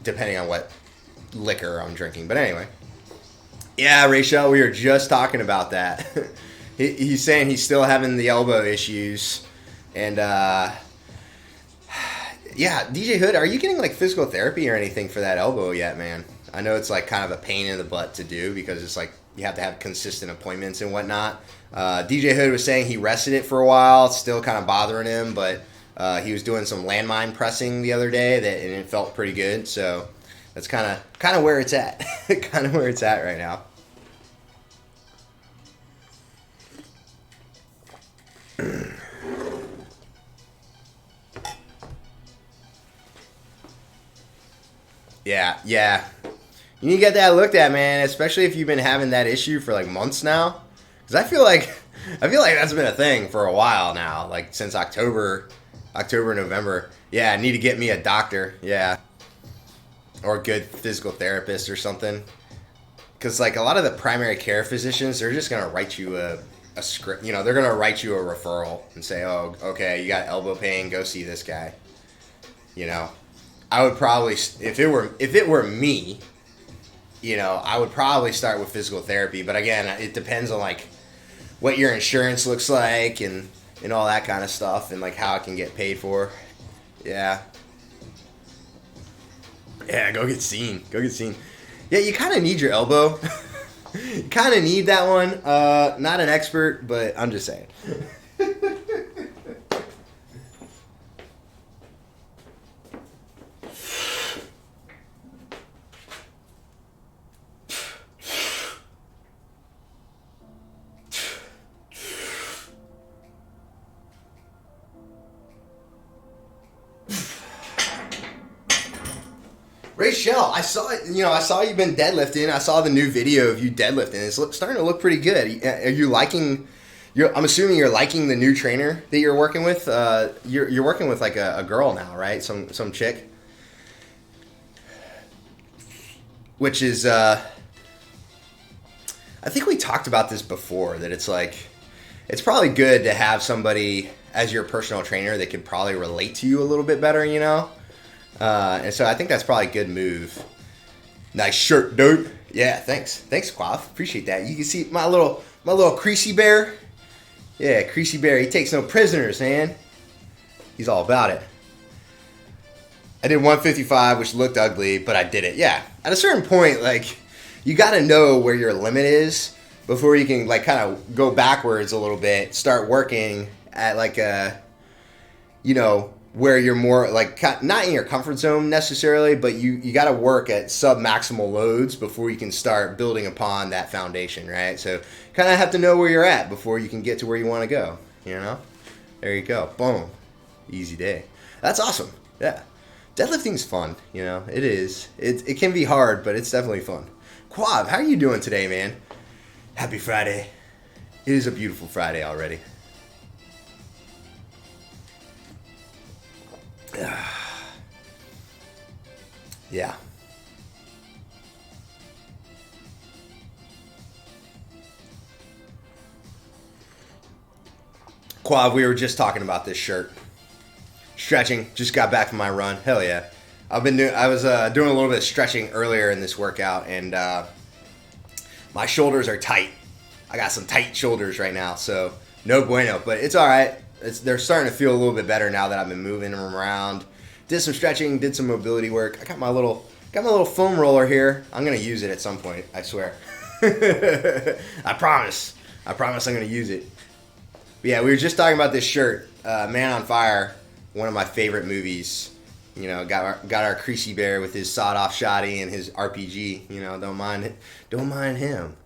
depending on what liquor I'm drinking. But anyway. Yeah, Rachel, we were just talking about that. He's saying he's still having the elbow issues, and yeah, DJ Hood, are you getting like physical therapy or anything for that elbow yet, man? I know it's like kind of a pain in the butt to do because it's like you have to have consistent appointments and whatnot. DJ Hood was saying he rested it for a while, it's still kind of bothering him, but he was doing some landmine pressing the other day and it felt pretty good. So that's kind of where it's at, kind of where it's at right now. Yeah. You need to get that looked at, man. Especially if you've been having that issue for like months now. Because I feel like that's been a thing for a while now. Like since October, November. Yeah, I need to get me a doctor. Yeah, or a good physical therapist or something. Because like a lot of the primary care physicians, they're just gonna write you a script. You know, they're gonna write you a referral and say, "Oh, okay, you got elbow pain. Go see this guy." You know, I would probably, if it were me, you know, I would probably start with physical therapy. But again, it depends on like what your insurance looks like and all that kind of stuff and like how it can get paid for. Yeah, go get seen. Yeah, you kind of need your elbow. You kind of need that one. Not an expert, but I'm just saying. Rachel, I saw you've been deadlifting. I saw the new video of you deadlifting. It's starting to look pretty good. Are you liking? I'm assuming you're liking the new trainer that you're working with. You're working with like a girl now, right? Some chick, which is I think we talked about this before. That it's probably good to have somebody as your personal trainer that could probably relate to you a little bit better, you know. And so I think that's probably a good move. Nice shirt, dude. Yeah, thanks, Quaff. Appreciate that. You can see my little Creasy Bear. Yeah, Creasy Bear. He takes no prisoners, man. He's all about it. I did 155, which looked ugly, but I did it. Yeah, at a certain point, like you got to know where your limit is before you can like kind of go backwards a little bit, start working at like a, you know, where you're more like not in your comfort zone necessarily, but you got to work at sub-maximal loads before you can start building upon that foundation, right? So kind of have to know where you're at before you can get to where you want to go, you know? There you go. Boom. Easy day. That's awesome. Yeah. Deadlifting's fun, you know? It is. It can be hard, but it's definitely fun. Quav, how are you doing today, man? Happy Friday. It is a beautiful Friday already. Yeah. Quav, we were just talking about this shirt. Stretching, just got back from my run. Hell yeah. I was doing a little bit of stretching earlier in this workout, and my shoulders are tight. I got some tight shoulders right now, so no bueno. But it's all right. They're starting to feel a little bit better now that I've been moving them around. Did some stretching, did some mobility work. I got my little foam roller here. I'm gonna use it at some point. I swear. I promise. I'm gonna use it. But yeah, we were just talking about this shirt, Man on Fire. One of my favorite movies. You know, got our Creasy Bear with his sawed-off shotty and his RPG. You know, don't mind him.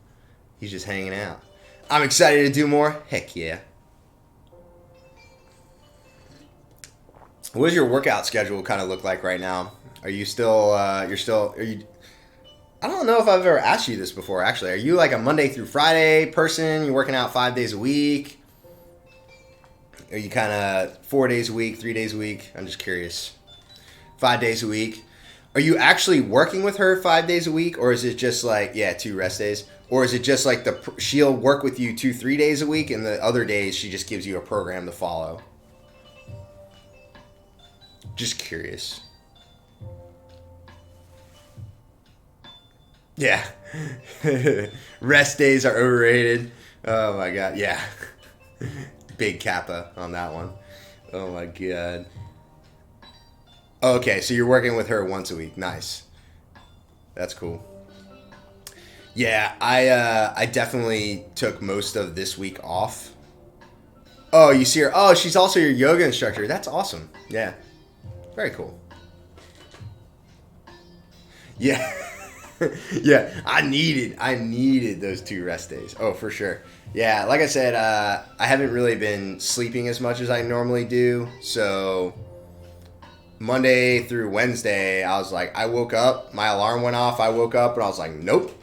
He's just hanging out. I'm excited to do more. Heck yeah. What does your workout schedule kind of look like right now? Are you still, are you, I don't know if I've ever asked you this before, actually. Are you like a Monday through Friday person? You working out 5 days a week? Are you kind of 4 days a week, 3 days a week? I'm just curious. 5 days a week. Are you actually working with her 5 days a week? Or is it just like, 2 rest days? Or is it just like she'll work with you 2-3 days a week and the other days she just gives you a program to follow? Just curious. Yeah. Rest days are overrated. Oh my god. Yeah. Big kappa on that one. Oh my god. Okay, so you're working with her once a week. Nice. That's cool. Yeah, I definitely took most of this week off. Oh, you see her. Oh, she's also your yoga instructor. That's awesome. Yeah. Very cool. Yeah. Yeah, I needed those 2 rest days. Oh, for sure. Yeah, like I said, I haven't really been sleeping as much as I normally do. So Monday through Wednesday, I was like, I woke up, my alarm went off, I woke up, and I was like, nope,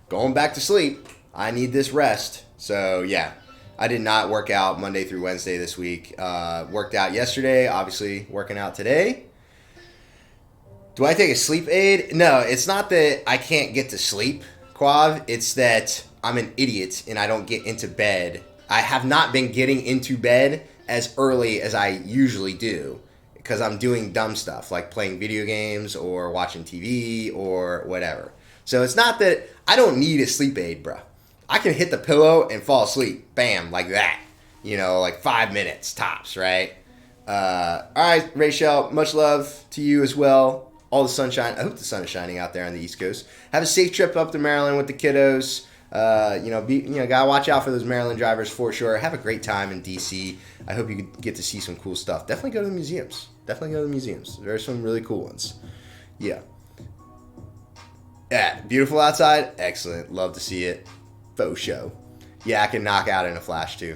going back to sleep. I need this rest. So yeah, I did not work out Monday through Wednesday this week. Worked out yesterday, obviously working out today. Do I take a sleep aid? No, it's not that I can't get to sleep, Quav. It's that I'm an idiot and I don't get into bed. I have not been getting into bed as early as I usually do because I'm doing dumb stuff like playing video games or watching TV or whatever. So it's not that I don't need a sleep aid, bro. I can hit the pillow and fall asleep. Bam, like that. Like 5 minutes tops, right? All right, Rachel, much love to you as well. All the sunshine. I hope the sun is shining out there on the East Coast. Have a safe trip up to Maryland with the kiddos. Gotta watch out for those Maryland drivers for sure. Have a great time in DC. I hope you get to see some cool stuff. Definitely go to the museums. There are some really cool ones. Yeah. Yeah, beautiful outside. Excellent. Love to see it. Faux show. Yeah, I can knock out in a flash too.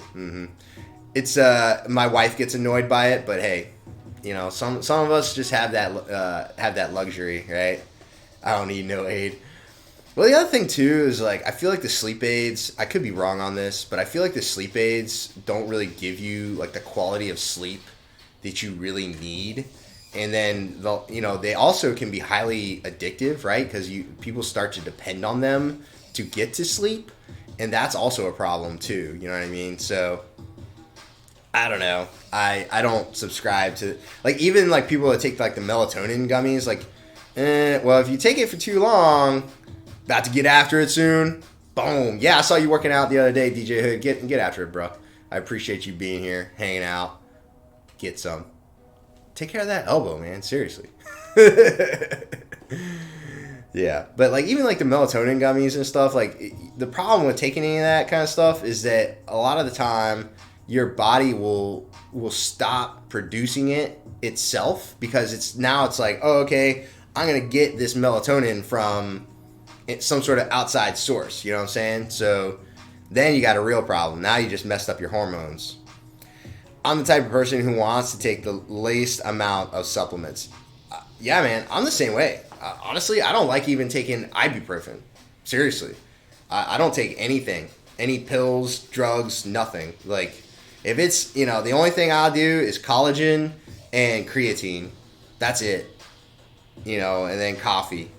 It's my wife gets annoyed by it, but hey. Some of us just have that luxury, right? I don't need no aid. Well, the other thing too is like I feel like the sleep aids. I could be wrong on this, but I feel like the sleep aids don't really give you like the quality of sleep that you really need. And then they also can be highly addictive, right? Because people start to depend on them to get to sleep, and that's also a problem too. You know what I mean? So. I don't know. I don't subscribe to like even like people that take like the melatonin gummies. Like, well, if you take it for too long, about to get after it soon. Boom. Yeah, I saw you working out the other day, DJ Hood. Get after it, bro. I appreciate you being here, hanging out. Get some. Take care of that elbow, man. Seriously. Yeah, but like even like the melatonin gummies and stuff. Like the problem with taking any of that kind of stuff is that a lot of the time. Your body will stop producing it itself because it's like, oh, okay, I'm gonna get this melatonin from some sort of outside source. You know what I'm saying? So then you got a real problem. Now you just messed up your hormones. I'm the type of person who wants to take the least amount of supplements. Yeah, man, I'm the same way. Honestly, I don't like even taking ibuprofen. Seriously, I don't take anything, any pills, drugs, nothing. Like. If it's, the only thing I'll do is collagen and creatine. That's it. And then coffee.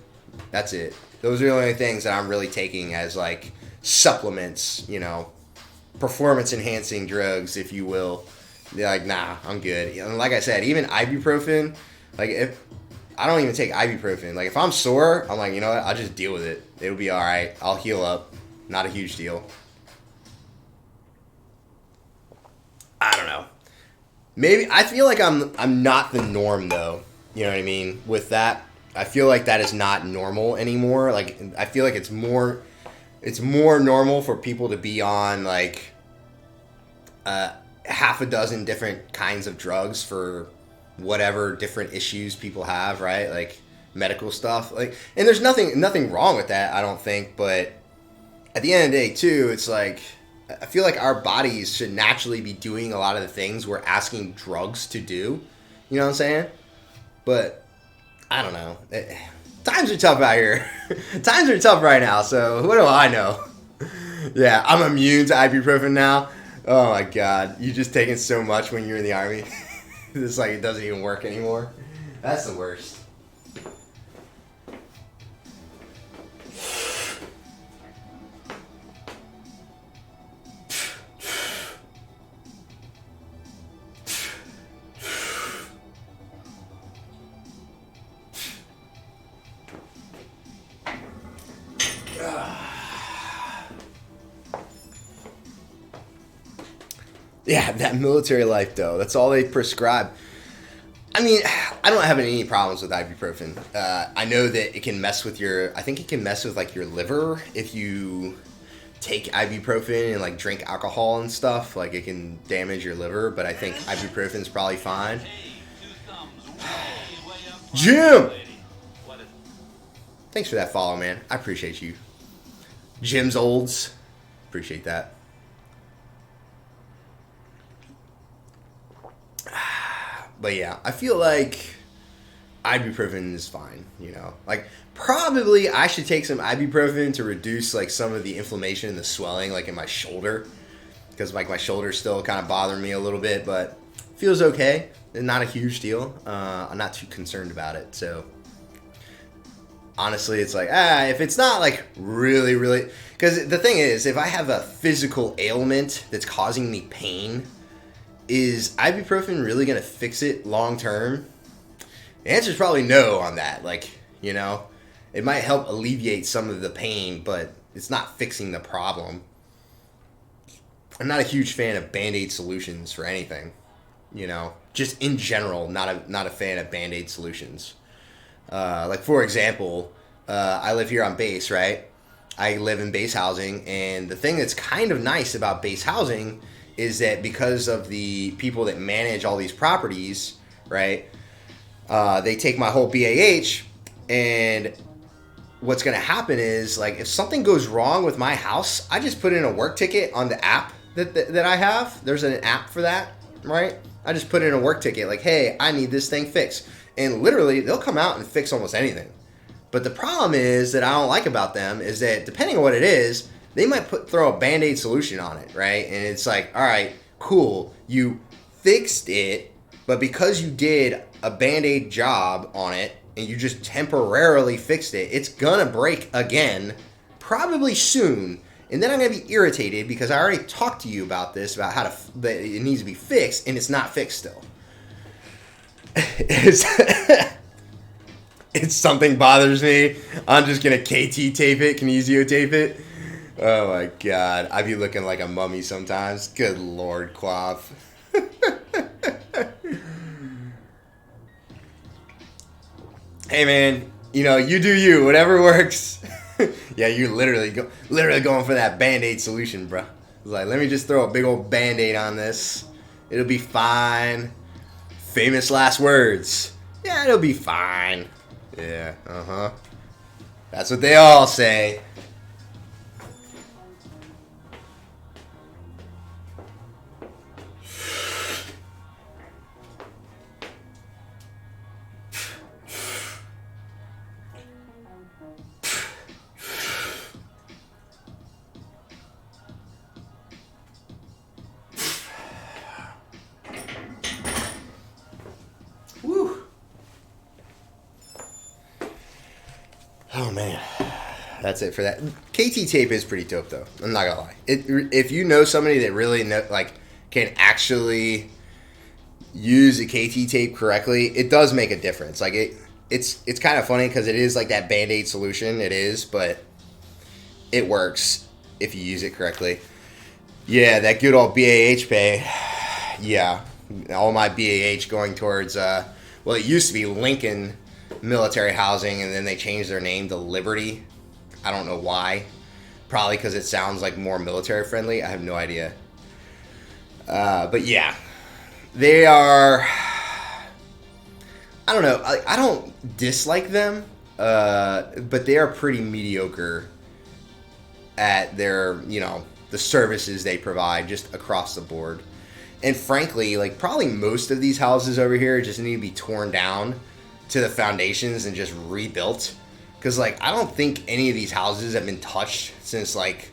That's it. Those are the only things that I'm really taking as like supplements, performance enhancing drugs, if you will. They're like, nah, I'm good. And like I said, even ibuprofen, like if I don't even take ibuprofen. Like if I'm sore, I'm like, you know what? I'll just deal with it. It'll be all right. I'll heal up. Not a huge deal. I don't know. Maybe I feel like I'm not the norm though. You know what I mean? With that, I feel like that is not normal anymore. Like I feel like it's more normal for people to be on like half a dozen different kinds of drugs for whatever different issues people have, right? Like medical stuff. Like and there's nothing wrong with that, I don't think, but at the end of the day too, it's like I feel like our bodies should naturally be doing a lot of the things we're asking drugs to do. You know what I'm saying? But I don't know. Times are tough out here. Times are tough right now, so what do I know? Yeah, I'm immune to ibuprofen now. Oh my god. You just taking so much when you're in the army. It's like it doesn't even work anymore. That's the worst. Yeah, that military life though. That's all they prescribe. I mean, I don't have any problems with ibuprofen. I know that it can mess with your. I think it can mess with like your liver if you take ibuprofen and like drink alcohol and stuff. Like it can damage your liver. But I think ibuprofen's probably fine. Jim, thanks for that follow, man. I appreciate you. Jim's Olds, appreciate that. But yeah, I feel like ibuprofen is fine, you know. Like, probably I should take some ibuprofen to reduce, like, some of the inflammation and the swelling, like, in my shoulder. Because, like, my shoulder's still kind of bothering me a little bit, but feels okay. Not a huge deal. I'm not too concerned about it, so... Honestly, it's like, if it's not, like, really, really... Because the thing is, if I have a physical ailment that's causing me pain... Is ibuprofen really going to fix it long term? The answer is probably no on that. Like, you know, it might help alleviate some of the pain, but it's not fixing the problem. I'm not a huge fan of Band-Aid solutions for anything, you know. Just in general, not a fan of Band-Aid solutions. Like, for example, I live here on base, right? I live in base housing, and the thing that's kind of nice about base housing is that because of the people that manage all these properties, right, they take my whole BAH, and what's going to happen is, like, if something goes wrong with my house, I just put in a work ticket on the app that I have. There's an app for that, right? I just put in a work ticket, like, hey, I need this thing fixed. And literally, they'll come out and fix almost anything. But the problem is that I don't like about them is that depending on what it is, they might throw a Band-Aid solution on it, right? And it's like, all right, cool, you fixed it, but because you did a Band-Aid job on it and you just temporarily fixed it, it's gonna break again, probably soon. And then I'm gonna be irritated because I already talked to you about this, about how that it needs to be fixed, and it's not fixed still. It's something bothers me, I'm just gonna KT tape it, kinesio tape it. Oh my god, I be looking like a mummy sometimes. Good lord, Quaff. Hey man, you know, you do you, whatever works. Yeah, you literally going for that Band-Aid solution, bro. It's like, let me just throw a big old Band-Aid on this. It'll be fine. Famous last words. Yeah, it'll be fine. Yeah, That's what they all say. Oh man, that's it for that. KT tape is pretty dope though. I'm not gonna lie. If you know somebody that really can actually use a KT tape correctly, it does make a difference. Like it's kind of funny because it is like that Band-Aid solution. It is, but it works if you use it correctly. Yeah, that good old BAH pay. Yeah, all my BAH going towards well, it used to be Lincoln Military Housing, and then they changed their name to Liberty. I don't know why. Probably because it sounds like more military friendly. I have no idea. But yeah, they are. I don't know. I don't dislike them, but they are pretty mediocre at their, you know, the services they provide just across the board. And frankly, like probably most of these houses over here just need to be torn down to the foundations and just rebuilt, because like I don't think any of these houses have been touched since like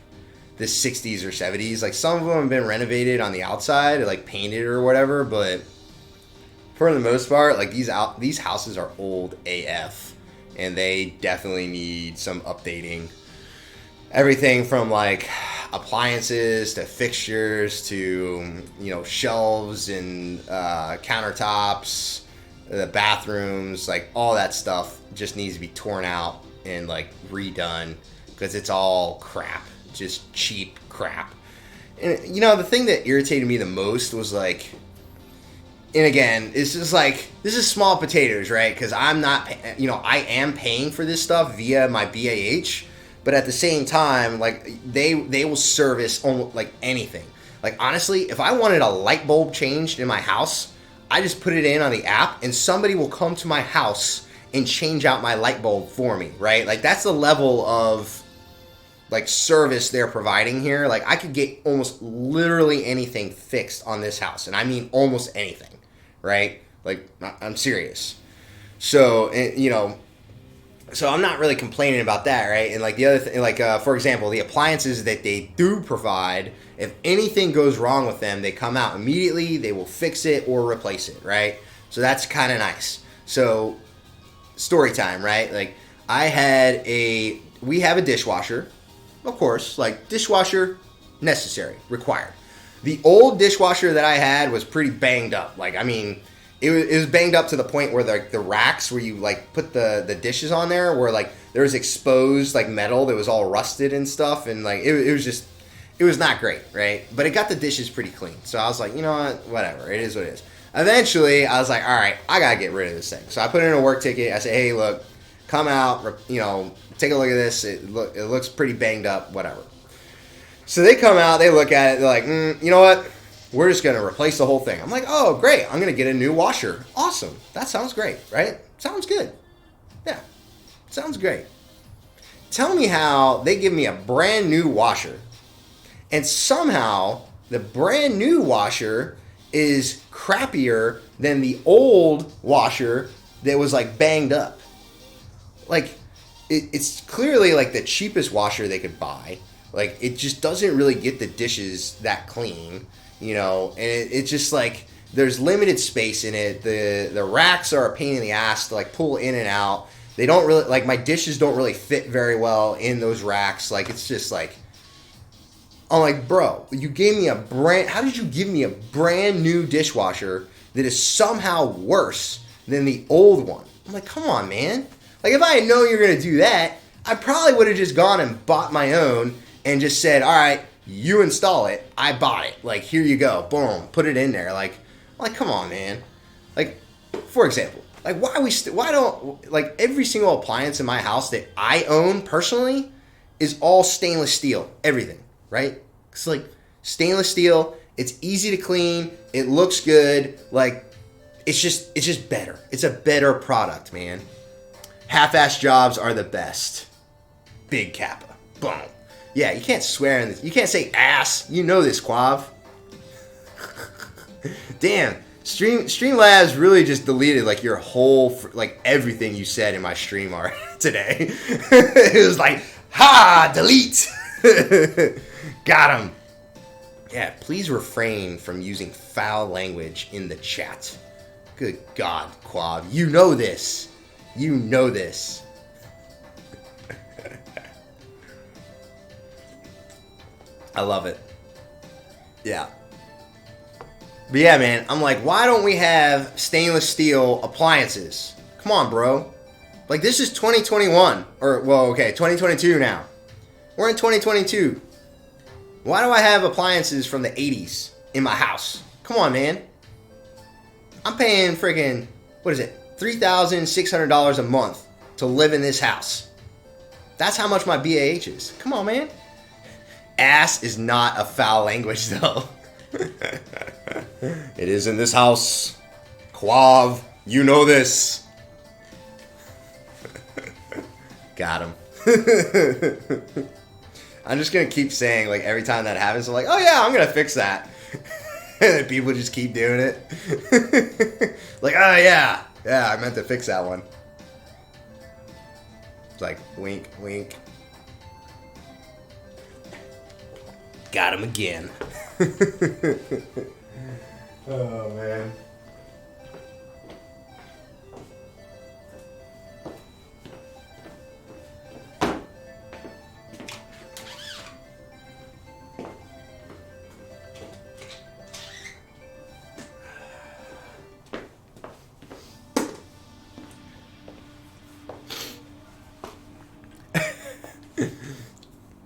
the 60s or 70s. Like some of them have been renovated on the outside, or, like painted or whatever, but for the most part, like these houses are old AF, and they definitely need some updating. Everything from like appliances to fixtures to, you know, shelves and countertops, the bathrooms, like all that stuff just needs to be torn out and like redone because it's all crap, just cheap crap. And, you know, the thing that irritated me the most was like, and again, it's just like, this is small potatoes, right? Because I'm not, you know, I am paying for this stuff via my BAH, but at the same time, like, they will service almost like anything. Like, honestly, if I wanted a light bulb changed in my house, I just put it in on the app, and somebody will come to my house and change out my light bulb for me, right? Like, that's the level of like service they're providing here. Like, I could get almost literally anything fixed on this house, and I mean almost anything, right? Like, I'm serious. So, you know, so I'm not really complaining about that, right? And like the other thing, like for example, the appliances that they do provide, if anything goes wrong with them, they come out immediately, they will fix it or replace it, right? So that's kind of nice. So story time, right? Like, we have a dishwasher, of course, like dishwasher, necessary, required. The old dishwasher that I had was pretty banged up. Like, I mean, it was banged up to the point where the racks where you like put the dishes on there were like, there was exposed like metal that was all rusted and stuff, and like it was not great, right? But it got the dishes pretty clean. So I was like, you know what, whatever, it is what it is. Eventually, I was like, all right, I gotta get rid of this thing. So I put in a work ticket. I said, hey, look, come out, you know, take a look at this. It looks pretty banged up, whatever. So they come out, they look at it, they're like, you know what? We're just going to replace the whole thing. I'm like, oh, great. I'm going to get a new washer. Awesome. That sounds great, right? Sounds good. Yeah. Sounds great. Tell me how they give me a brand new washer, and somehow the brand new washer is crappier than the old washer that was like banged up. Like, it's clearly like the cheapest washer they could buy. Like, it just doesn't really get the dishes that clean, you know, and it's just like, there's limited space in it. The racks are a pain in the ass to like pull in and out. They don't really, like, my dishes don't really fit very well in those racks. Like, it's just like, I'm like, bro, how did you give me a brand new dishwasher that is somehow worse than the old one? I'm like, come on, man. Like, if I had known you were going to do that, I probably would have just gone and bought my own and just said, all right, you install it. I bought it. Like, here you go. Boom. Put it in there. Like, come on, man. Like, for example, like, why don't, like, every single appliance in my house that I own personally is all stainless steel. Everything, right? It's like stainless steel. It's easy to clean. It looks good. Like, it's just better. It's a better product, man. Half-ass jobs are the best. Big Kappa. Boom. Yeah, you can't swear in this. You can't say ass. You know this, Quav. Damn. Streamlabs really just deleted like your whole, like everything you said in my stream today. It was like, ha, delete. Got him. Yeah, please refrain from using foul language in the chat. Good God, Quav. You know this. You know this. I love it. Yeah. But yeah, man, I'm like, why don't we have stainless steel appliances? Come on, bro. Like, this is 2021. Or, well, okay, 2022 now. We're in 2022. Why do I have appliances from the 80s in my house? Come on, man. I'm paying freaking, what is it? $3,600 a month to live in this house. That's how much my BAH is. Come on, man. Ass is not a foul language, though. It is in this house. Quav, you know this. Got him. I'm just going to keep saying, like, every time that happens, I'm like, oh yeah, I'm going to fix that. And then people just keep doing it. Like, oh yeah. Yeah, I meant to fix that one. It's like, wink, wink. Got him again. Oh, man.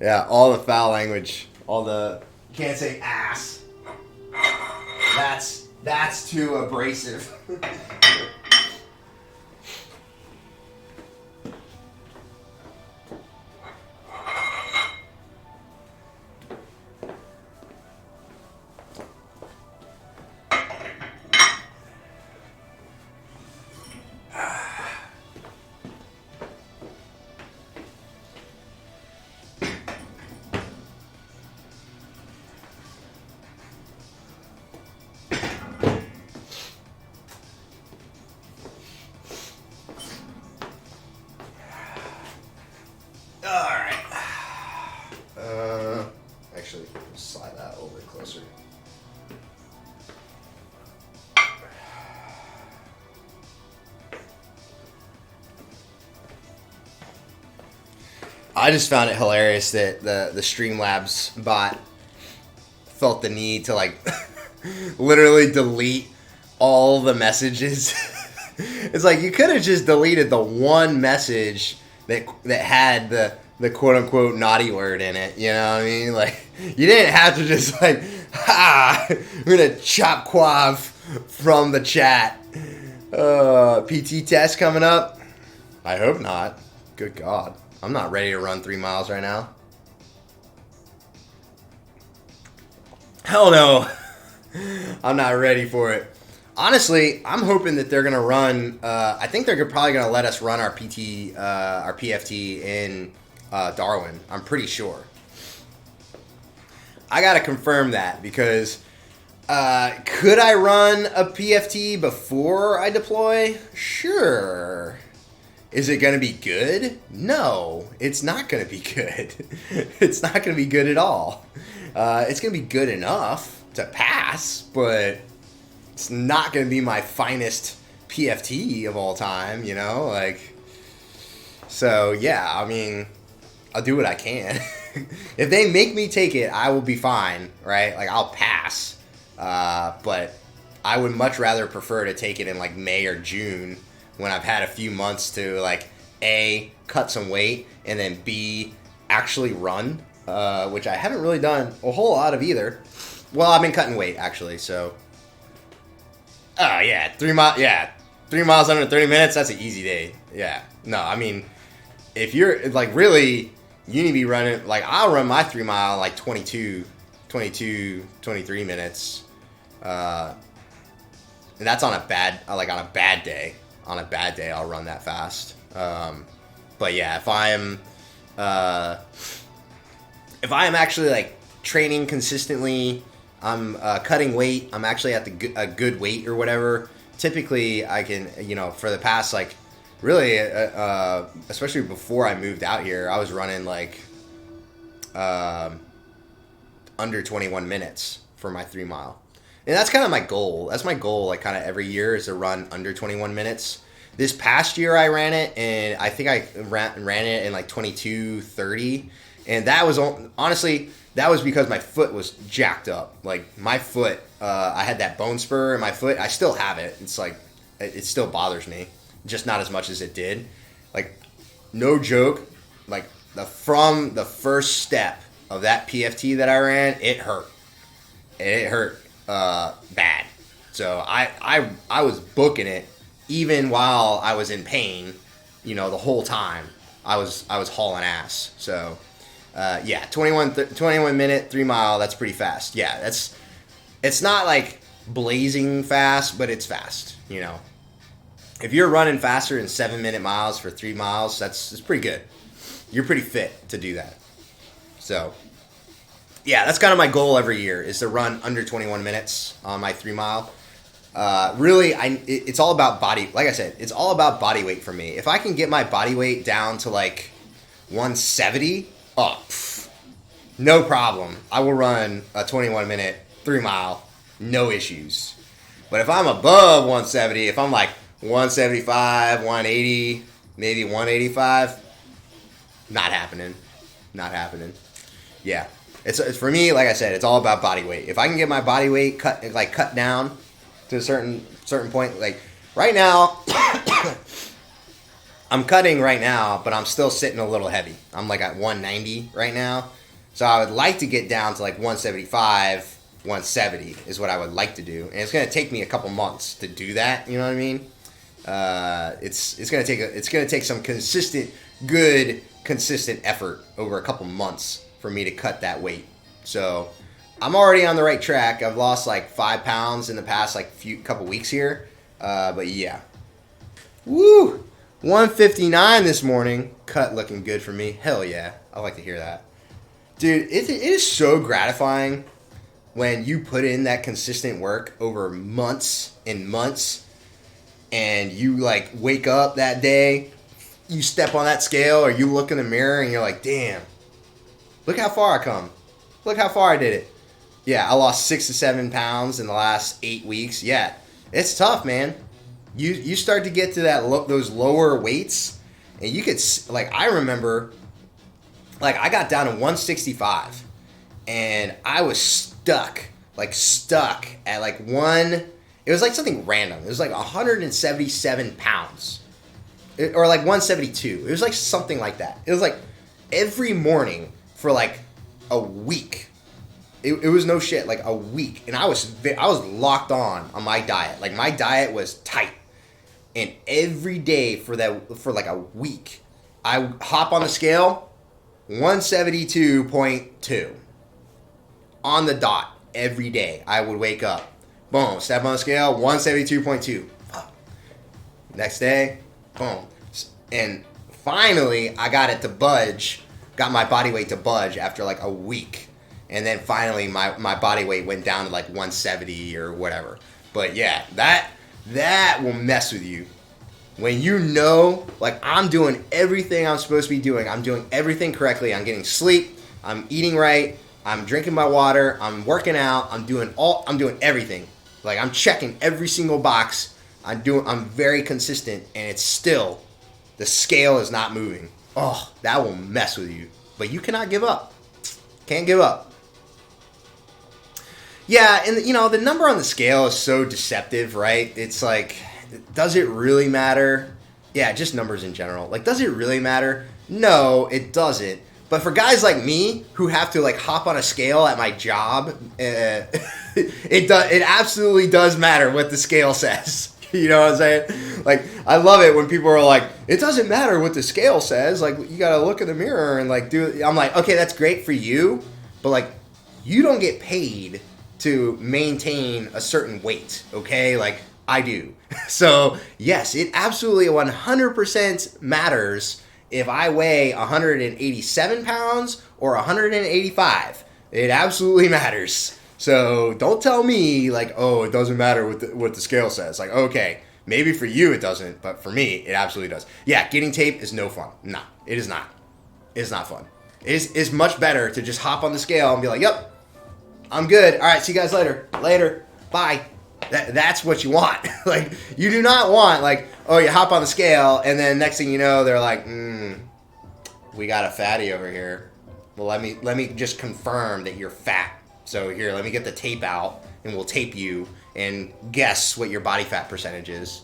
Yeah, all the foul language, all the Can't say ass. That's too abrasive. Actually, slide that a little bit closer. I just found it hilarious that the Streamlabs bot felt the need to like literally delete all the messages. It's like you could have just deleted the one message that had the quote unquote naughty word in it. You know what I mean? Like you didn't have to just like, we're gonna chop quav from the chat. PT test coming up. I hope not. Good God. I'm not ready to run 3 miles right now. Hell no. I'm not ready for it. Honestly, I'm hoping that they're going to run, I think they're probably going to let us run our PT, our PFT in Darwin. I'm pretty sure. I got to confirm that because could I run a PFT before I deploy? Sure. Is it going to be good? No, it's not going to be good. It's not going to be good at all. It's going to be good enough to pass, but it's not going to be my finest PFT of all time, you know? Like, so, yeah, I mean, I'll do what I can. If they make me take it, I will be fine, right? Like, I'll pass. But I would much rather prefer to take it in, like, May or June when I've had a few months to, like, A, cut some weight, and then B, actually run, which I haven't really done a whole lot of either. Well, I've been cutting weight, actually, so. Oh, yeah, 3 miles under 30 minutes, that's an easy day. Yeah, no, I mean, if you're, like, really, you need to be running, like, I'll run my 3 mile, like, 22, 23 minutes. And that's on a bad, like, on a bad day. On a bad day, I'll run that fast. But yeah, if I am actually like training consistently, I'm cutting weight, I'm actually at a good weight or whatever. Typically, I can, you know, for the past like really, especially before I moved out here, I was running like under 21 minutes for my 3 mile. And that's kind of my goal. That's my goal, like, kind of every year is to run under 21 minutes. This past year I ran it, and I think I ran it in, like, 22:30. And that was, honestly, that was because my foot was jacked up. Like, my foot, I had that bone spur in my foot. I still have it. It's, like, it still bothers me. Just not as much as it did. Like, no joke. Like, from the first step of that PFT that I ran, it hurt. It hurt. Bad. So I was booking it even while I was in pain, you know, the whole time I was hauling ass. So yeah, 21 minute 3 mile, that's pretty fast. Yeah, it's not like blazing fast, but it's fast, you know. If you're running faster than 7-minute miles for 3 miles, that's pretty good. You're pretty fit to do that. So yeah, that's kind of my goal every year is to run under 21 minutes on my 3 mile. Really, it's all about body. Like I said, it's all about body weight for me. If I can get my body weight down to like 170, no problem. I will run a 21 minute 3 mile, no issues. But if I'm above 170, if I'm like 175, 180, maybe 185, not happening. Not happening. Yeah. It's for me, like I said, it's all about body weight. If I can get my body weight cut down to a certain point, like right now, I'm cutting right now, but I'm still sitting a little heavy. I'm like at 190 right now, So I would like to get down to like 175, 170 is what I would like to do, and it's gonna take me a couple months to do that. You know what I mean? It's gonna take some consistent effort over a couple months for me to cut that weight. So I'm already on the right track. I've lost like 5 pounds in the past like couple weeks here, but yeah. Woo! 159 this morning. Cut looking good for me. Hell yeah. I like to hear that. Dude, it is so gratifying when you put in that consistent work over months and months, and you like wake up that day, you step on that scale, or you look in the mirror and you're like, damn, look how far I come. Look how far I did it. Yeah, I lost 6 to 7 pounds in the last 8 weeks. Yeah, it's tough, man. You start to get to those lower weights, and you could, like, I remember, like, I got down to 165, and I was stuck at like it was like something random. It was like 177 pounds, or like 172. It was like something like that. It was like every morning for like a week. It was no shit, like a week, and I was locked on my diet. Like my diet was tight, and every day for like a week, I hop on the scale, 172.2 on the dot every day. I would wake up, boom, step on the scale, 172.2. Next day, boom, and finally I got it to budge. Got my body weight to budge after like a week. And then finally my body weight went down to like 170 or whatever. But yeah, that will mess with you. When you know, like, I'm doing everything I'm supposed to be doing. I'm doing everything correctly. I'm getting sleep. I'm eating right. I'm drinking my water. I'm working out. I'm doing everything. Like, I'm checking every single box. I'm very consistent, and it's still, the scale is not moving. Oh, that will mess with you. But you cannot give up. Can't give up. Yeah, and you know, the number on the scale is so deceptive, right? It's like, does it really matter? Yeah, just numbers in general. Like, does it really matter? No, it doesn't. But for guys like me who have to like hop on a scale at my job, it absolutely does matter what the scale says. You know what I'm saying? Like, I love it when people are like, it doesn't matter what the scale says. Like, you gotta look in the mirror and like do. I'm like, okay, that's great for you, but like, you don't get paid to maintain a certain weight, okay? Like, I do. So, yes, it absolutely 100% matters if I weigh 187 pounds or 185. It absolutely matters. So, don't tell me, like, oh, it doesn't matter what the scale says. Like, okay, maybe for you it doesn't, but for me, it absolutely does. Yeah, getting tape is no fun. No, it is not. It's not fun. It's much better to just hop on the scale and be like, yep, I'm good. All right, see you guys later. Later. Bye. That's what you want. Like, you do not want, like, oh, you hop on the scale, and then next thing you know, they're like, we got a fatty over here. Well, let me just confirm that you're fat. So here, let me get the tape out, and we'll tape you and guess what your body fat percentage is.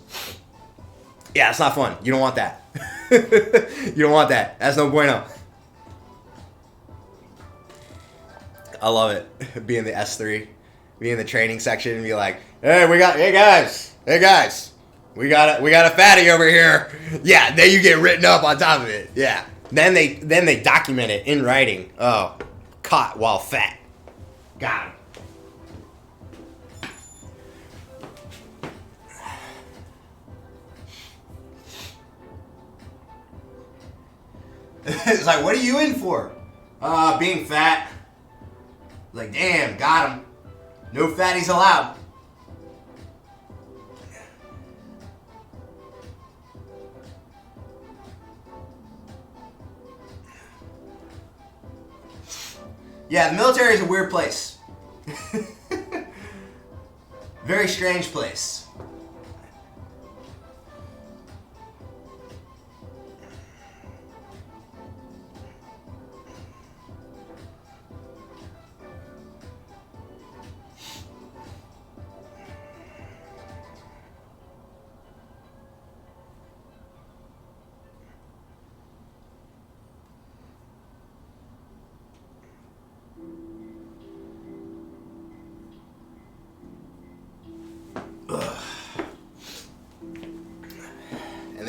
Yeah, it's not fun. You don't want that. You don't want that. That's no bueno. I love it. Be in the S3, be in the training section, and be like, hey guys, we got a fatty over here. Yeah, then you get written up on top of it. Yeah, then they document it in writing. Oh, caught while fat. Got him. It's like, what are you in for? Being fat. Like, damn, got him. No fatties allowed. Yeah, the military is a weird place. Very strange place.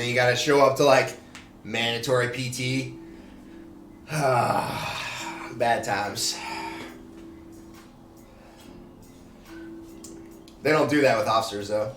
then you got to show up to like mandatory PT. Bad times. They don't do that with officers though.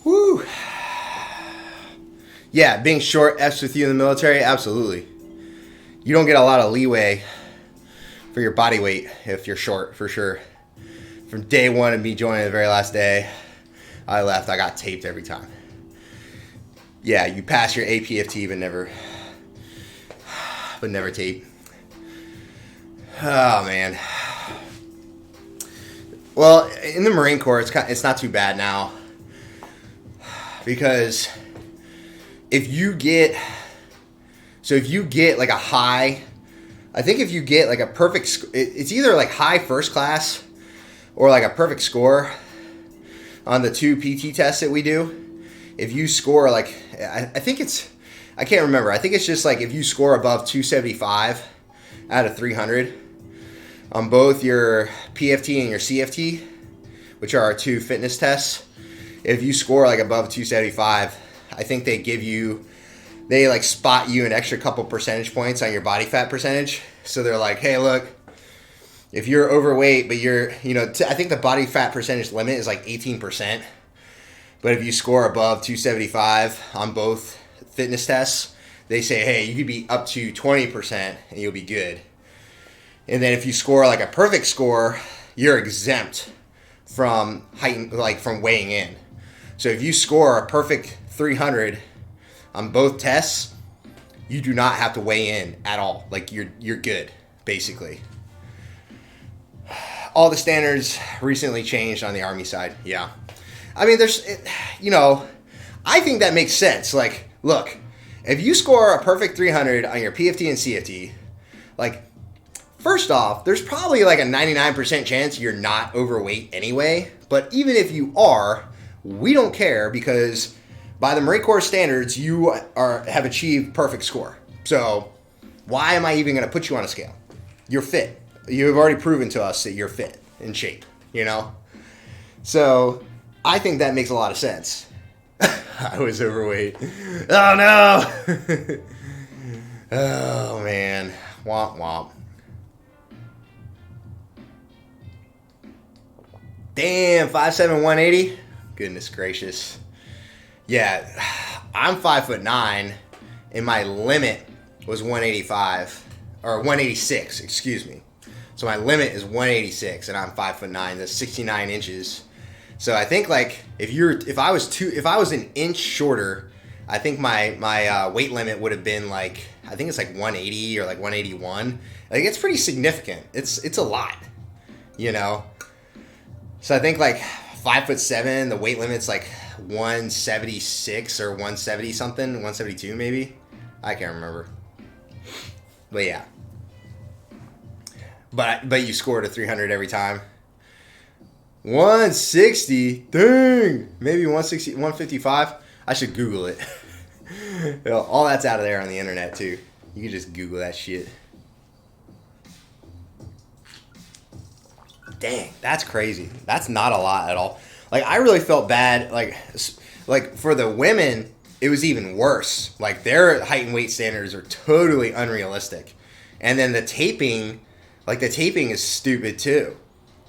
Woo. Yeah, being short F's with you in the military, absolutely. You don't get a lot of leeway for your body weight if you're short, for sure. From day one of me joining the very last day I left, I got taped every time. Yeah, you pass your APFT but never tape. Oh man. Well, in the Marine Corps, it's not too bad now. Because if you get like a high, I think if you get like a perfect, it's either like high first class or like a perfect score on the 2 PT tests that we do. If you score like, I can't remember. I think it's just like if you score above 275 out of 300 on both your PFT and your CFT, which are our 2 fitness tests. If you score like above 275, I think they like spot you an extra couple percentage points on your body fat percentage. So they're like, hey, look, if you're overweight, but I think the body fat percentage limit is like 18%. But if you score above 275 on both fitness tests, they say, hey, you could be up to 20% and you'll be good. And then if you score like a perfect score, you're exempt from from weighing in. So if you score a perfect 300 on both tests, you do not have to weigh in at all. Like you're good, basically. All the standards recently changed on the Army side. Yeah. I mean, I think that makes sense. Like, look, if you score a perfect 300 on your PFT and CFT, like, first off, there's probably like a 99% chance you're not overweight anyway. But even if you are, we don't care because by the Marine Corps standards, you have achieved perfect score. So why am I even going to put you on a scale? You're fit. You have already proven to us that you're fit in shape, So I think that makes a lot of sense. I was overweight. Oh no. Oh man. Womp womp. Damn, 5'7", 180. Goodness gracious. Yeah, I'm 5'9", and my limit was 185 or 186. Excuse me. So my limit is 186, and I'm 5'9". That's 69 inches. So I think like if I was an inch shorter, I think my weight limit would have been like, I think it's like 180 or like 181. Like it's pretty significant. It's a lot, So I think like 5'7", the weight limit's like 176 or 170 something, 172 maybe. I can't remember. But yeah. But you scored a 300 every time. 160, dang, maybe 160, 155. I should Google it. All that's out of there on the internet too. You can just Google that shit. Dang, that's crazy. That's not a lot at all. Like I really felt bad. Like for the women, it was even worse. Like their height and weight standards are totally unrealistic. And then the taping is stupid too.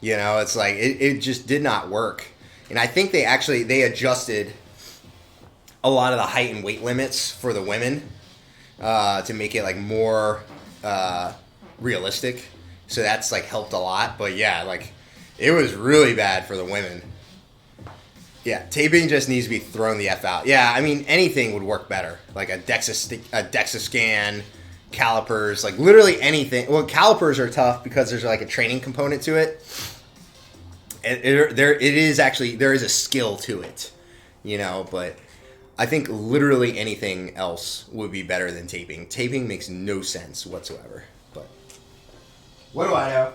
It's like it just did not work. And I think they adjusted a lot of the height and weight limits for the women to make it like more realistic. So that's like helped a lot. But yeah, like it was really bad for the women. Yeah, taping just needs to be thrown the F out. Yeah, I mean anything would work better. Like a DEXA scan, calipers, like literally anything. Well, calipers are tough because there's like a training component to it. There is a skill to it, you know, but I think literally anything else would be better than taping. Taping makes no sense whatsoever. But what do I know?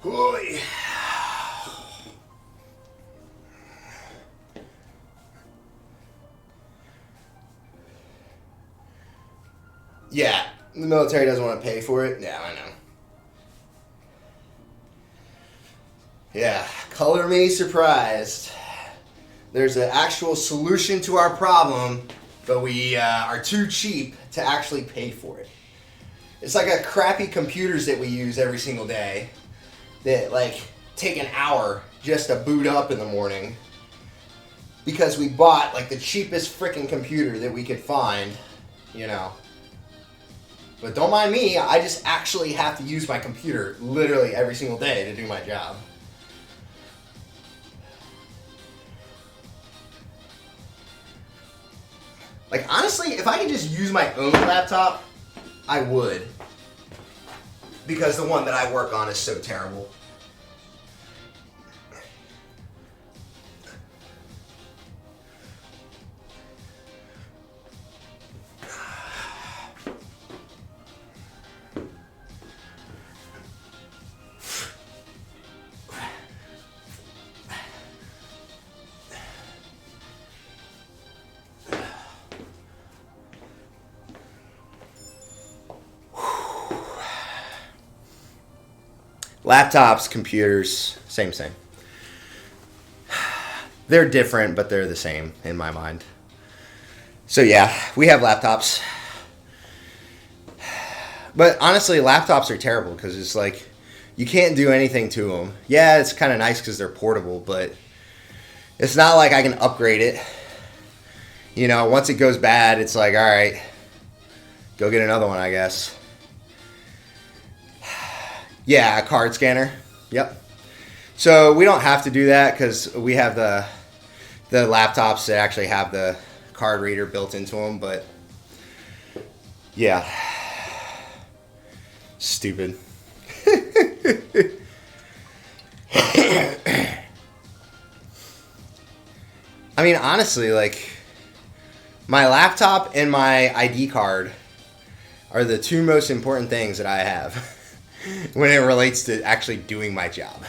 Boy. Yeah, the military doesn't want to pay for it. Yeah, I know. Yeah, color me surprised. There's an actual solution to our problem, but we are too cheap to actually pay for it. It's like a crappy computers that we use every single day that like take an hour just to boot up in the morning because we bought like the cheapest freaking computer that we could find, you know. But don't mind me, I just actually have to use my computer literally every single day to do my job. Like honestly, if I could just use my own laptop, I would. Because the one that I work on is so terrible. Laptops, computers, same. They're different, but they're the same in my mind. So yeah, we have laptops. But honestly, laptops are terrible because it's like, you can't do anything to them. Yeah, it's kind of nice because they're portable, but it's not like I can upgrade it. You know, once it goes bad, it's like, all right, go get another one, I guess. Yeah, a card scanner. Yep. So we don't have to do that because we have the laptops that actually have the card reader built into them. But yeah, stupid. I mean, honestly, like my laptop and my ID card are the two most important things that I have. When it relates to actually doing my job.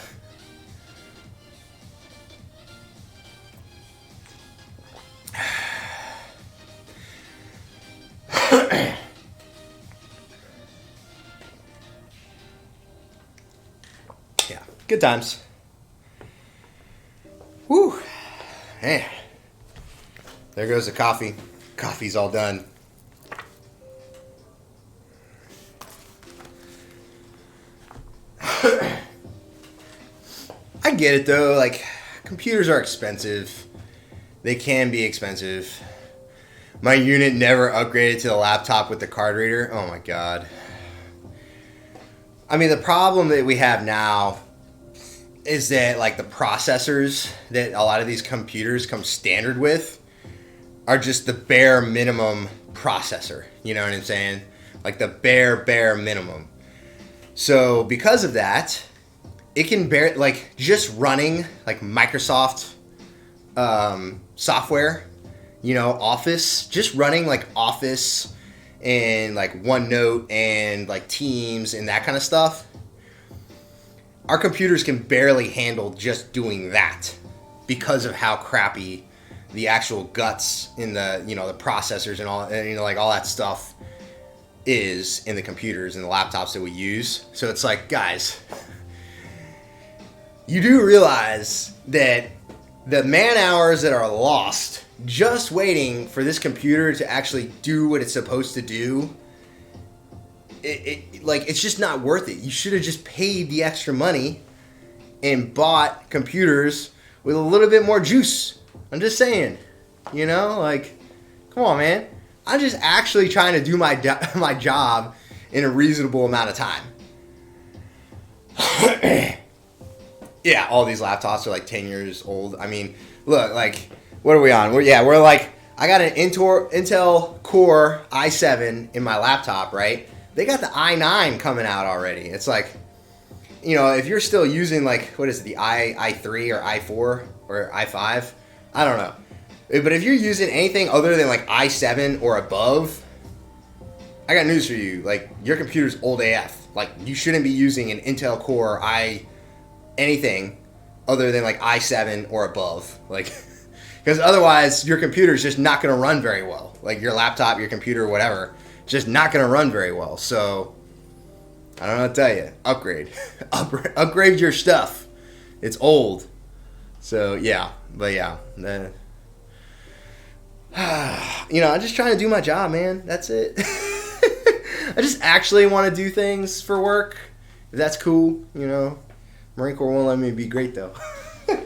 Yeah, good times. Whew. Hey, there goes the coffee. Coffee's all done. I get it though, like computers are expensive. They can be expensive. My unit never upgraded to the laptop with the card reader. Oh my god. I mean, the problem that we have now is that like the processors that a lot of these computers come standard with are just the bare minimum processor. You know what I'm saying? Like the bare minimum. So because of that, it can bear like just running like Microsoft software, you know, Office, just running like Office and like OneNote and like Teams and that kind of stuff. Our computers can barely handle just doing that because of how crappy the actual guts in the, you know, the processors and all, and, you know, like all that stuff is in the computers and the laptops that we use. So it's like, guys, you do realize that the man hours that are lost just waiting for this computer to actually do what it's supposed to do, it's just not worth it. You should have just paid the extra money and bought computers with a little bit more juice. I'm just saying, you know, like, come on, man. I'm just actually trying to do my job in a reasonable amount of time. Yeah, all these laptops are like 10 years old. I mean, look, like, what are we on? We're like, I got an Intel Core i7 in my laptop, right? They got the i9 coming out already. It's like, you know, if you're still using like, what is it, the i3 or i4 or i5? I don't know. But if you're using anything other than like i7 or above, I got news for you. Like, your computer's old AF. Like, you shouldn't be using an Intel Core anything other than like i7 or above. Like, because otherwise your computer's just not going to run very well. Like, your laptop, your computer, whatever, just not going to run very well. So I don't know what to tell you. Upgrade. Upgrade your stuff. It's old. So yeah, but yeah. You know, I'm just trying to do my job, man. That's it. I just actually want to do things for work. If that's cool, you know. Marine Corps won't let me be great though. All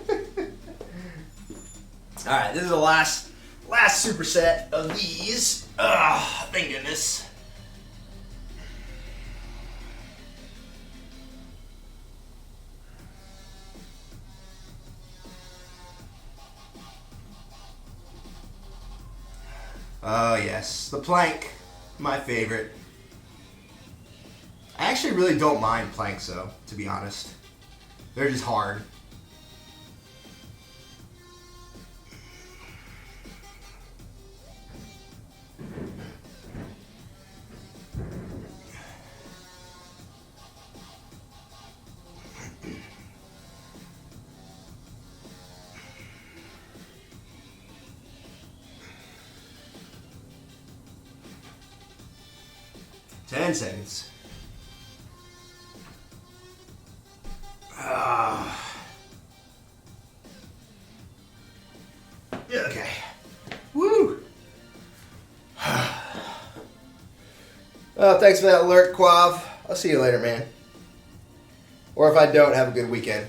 right, this is the last superset of these. Thank goodness. Oh yes, the plank, my favorite. I actually really don't mind planks though, to be honest. They're just hard. Ten seconds. Okay. Woo. Oh, thanks for that alert, Quav. I'll see you later, man. Or if I don't, have a good weekend.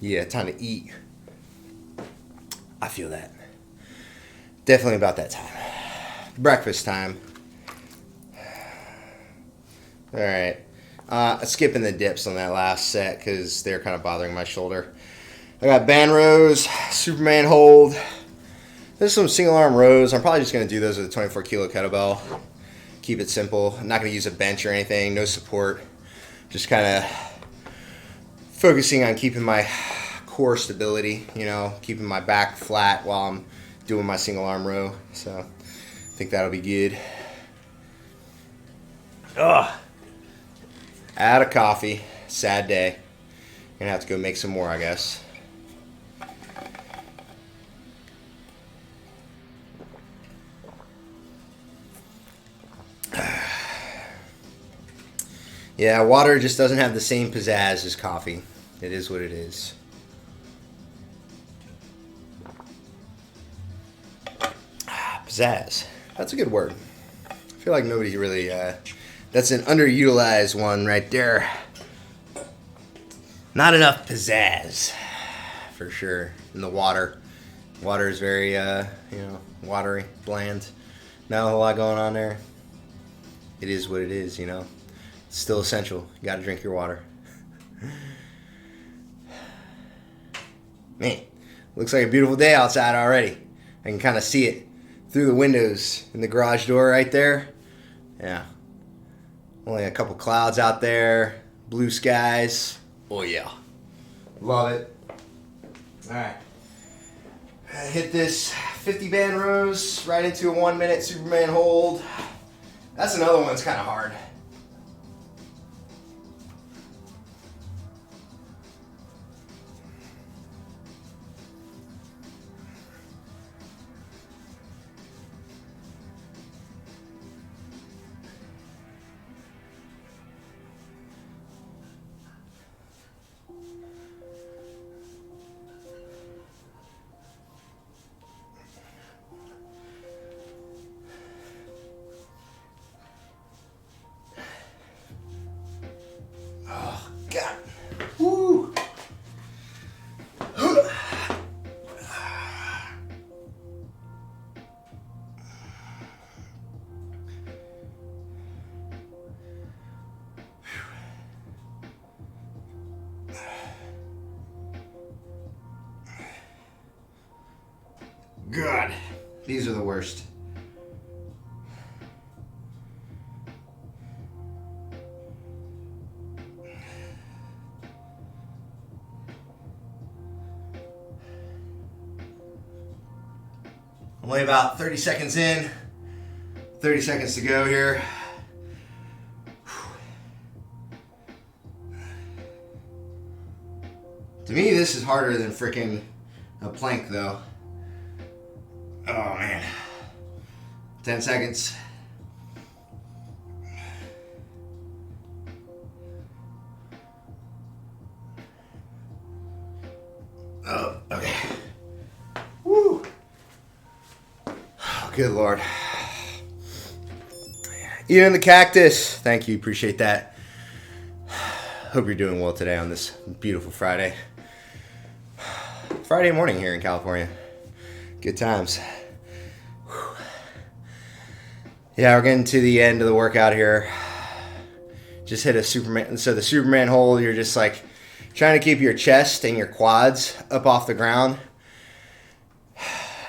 Yeah, time to eat. I feel that. Definitely about that time. Breakfast time. Alright. Skipping the dips on that last set because they're kind of bothering my shoulder. I got band rows, Superman hold. There's some single arm rows. I'm probably just going to do those with a 24 kilo kettlebell. Keep it simple. I'm not going to use a bench or anything. No support. Just kind of focusing on keeping my core stability, keeping my back flat while I'm doing my single arm row. So I think that'll be good. Ugh. Out of coffee. Sad day. Gonna have to go make some more, I guess. Yeah, water just doesn't have the same pizzazz as coffee. It is what it is. Pizzazz. That's a good word. I feel like nobody really... that's an underutilized one right there. Not enough pizzazz, for sure. In the water. Water is very, watery, bland. Not a whole lot going on there. It is what it is, It's still essential. You gotta drink your water. Man, looks like a beautiful day outside already. I can kind of see it through the windows in the garage door right there. Yeah. Only a couple clouds out there. Blue skies. Oh, yeah. Love it. All right. Hit this 50 band rows right into a 1 minute Superman hold. That's another one that's kind of hard. God. Woo. God. These are the worst. Only about 30 seconds in. 30 seconds to go here. To me, this is harder than freaking a plank, though. Oh, man. 10 seconds. Oh, okay. Woo. Oh, good Lord. Eating the cactus. Thank you. Appreciate that. Hope you're doing well today on this beautiful Friday. Friday morning here in California. Good times. Whew. Yeah, we're getting to the end of the workout here. Just hit a Superman. So the Superman hold, you're just like trying to keep your chest and your quads up off the ground.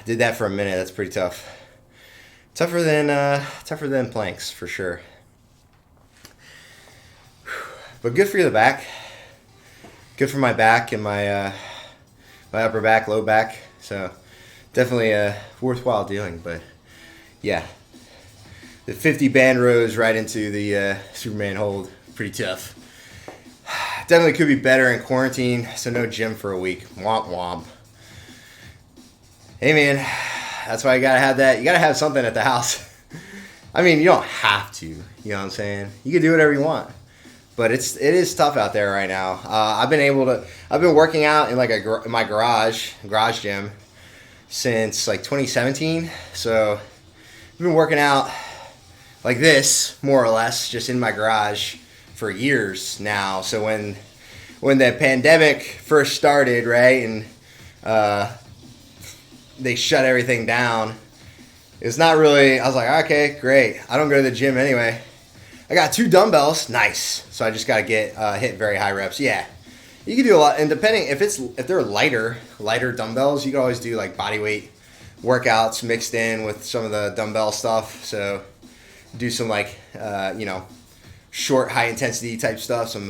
Did that for a minute. That's pretty tough. Tougher than planks for sure. But good for the back. Good for my back and my upper back, low back. So definitely worthwhile doing. But yeah, the 50 band rows right into the Superman hold. Pretty tough. Definitely could be better in quarantine. So no gym for a week. Womp womp. Hey man, that's why you gotta have that. You gotta have something at the house. I mean, you don't have to. You know what I'm saying? You can do whatever you want. But it is tough out there right now. I've been working out in like my garage gym since like 2017. So I've been working out like this, more or less, just in my garage for years now. So when the pandemic first started, right, and they shut everything down, it's not really. I was like, okay, great. I don't go to the gym anyway. I got 2 dumbbells, nice. So I just gotta get hit very high reps. Yeah, you can do a lot, and depending if they're lighter dumbbells, you can always do like body weight workouts mixed in with some of the dumbbell stuff. So do some like short high intensity type stuff, some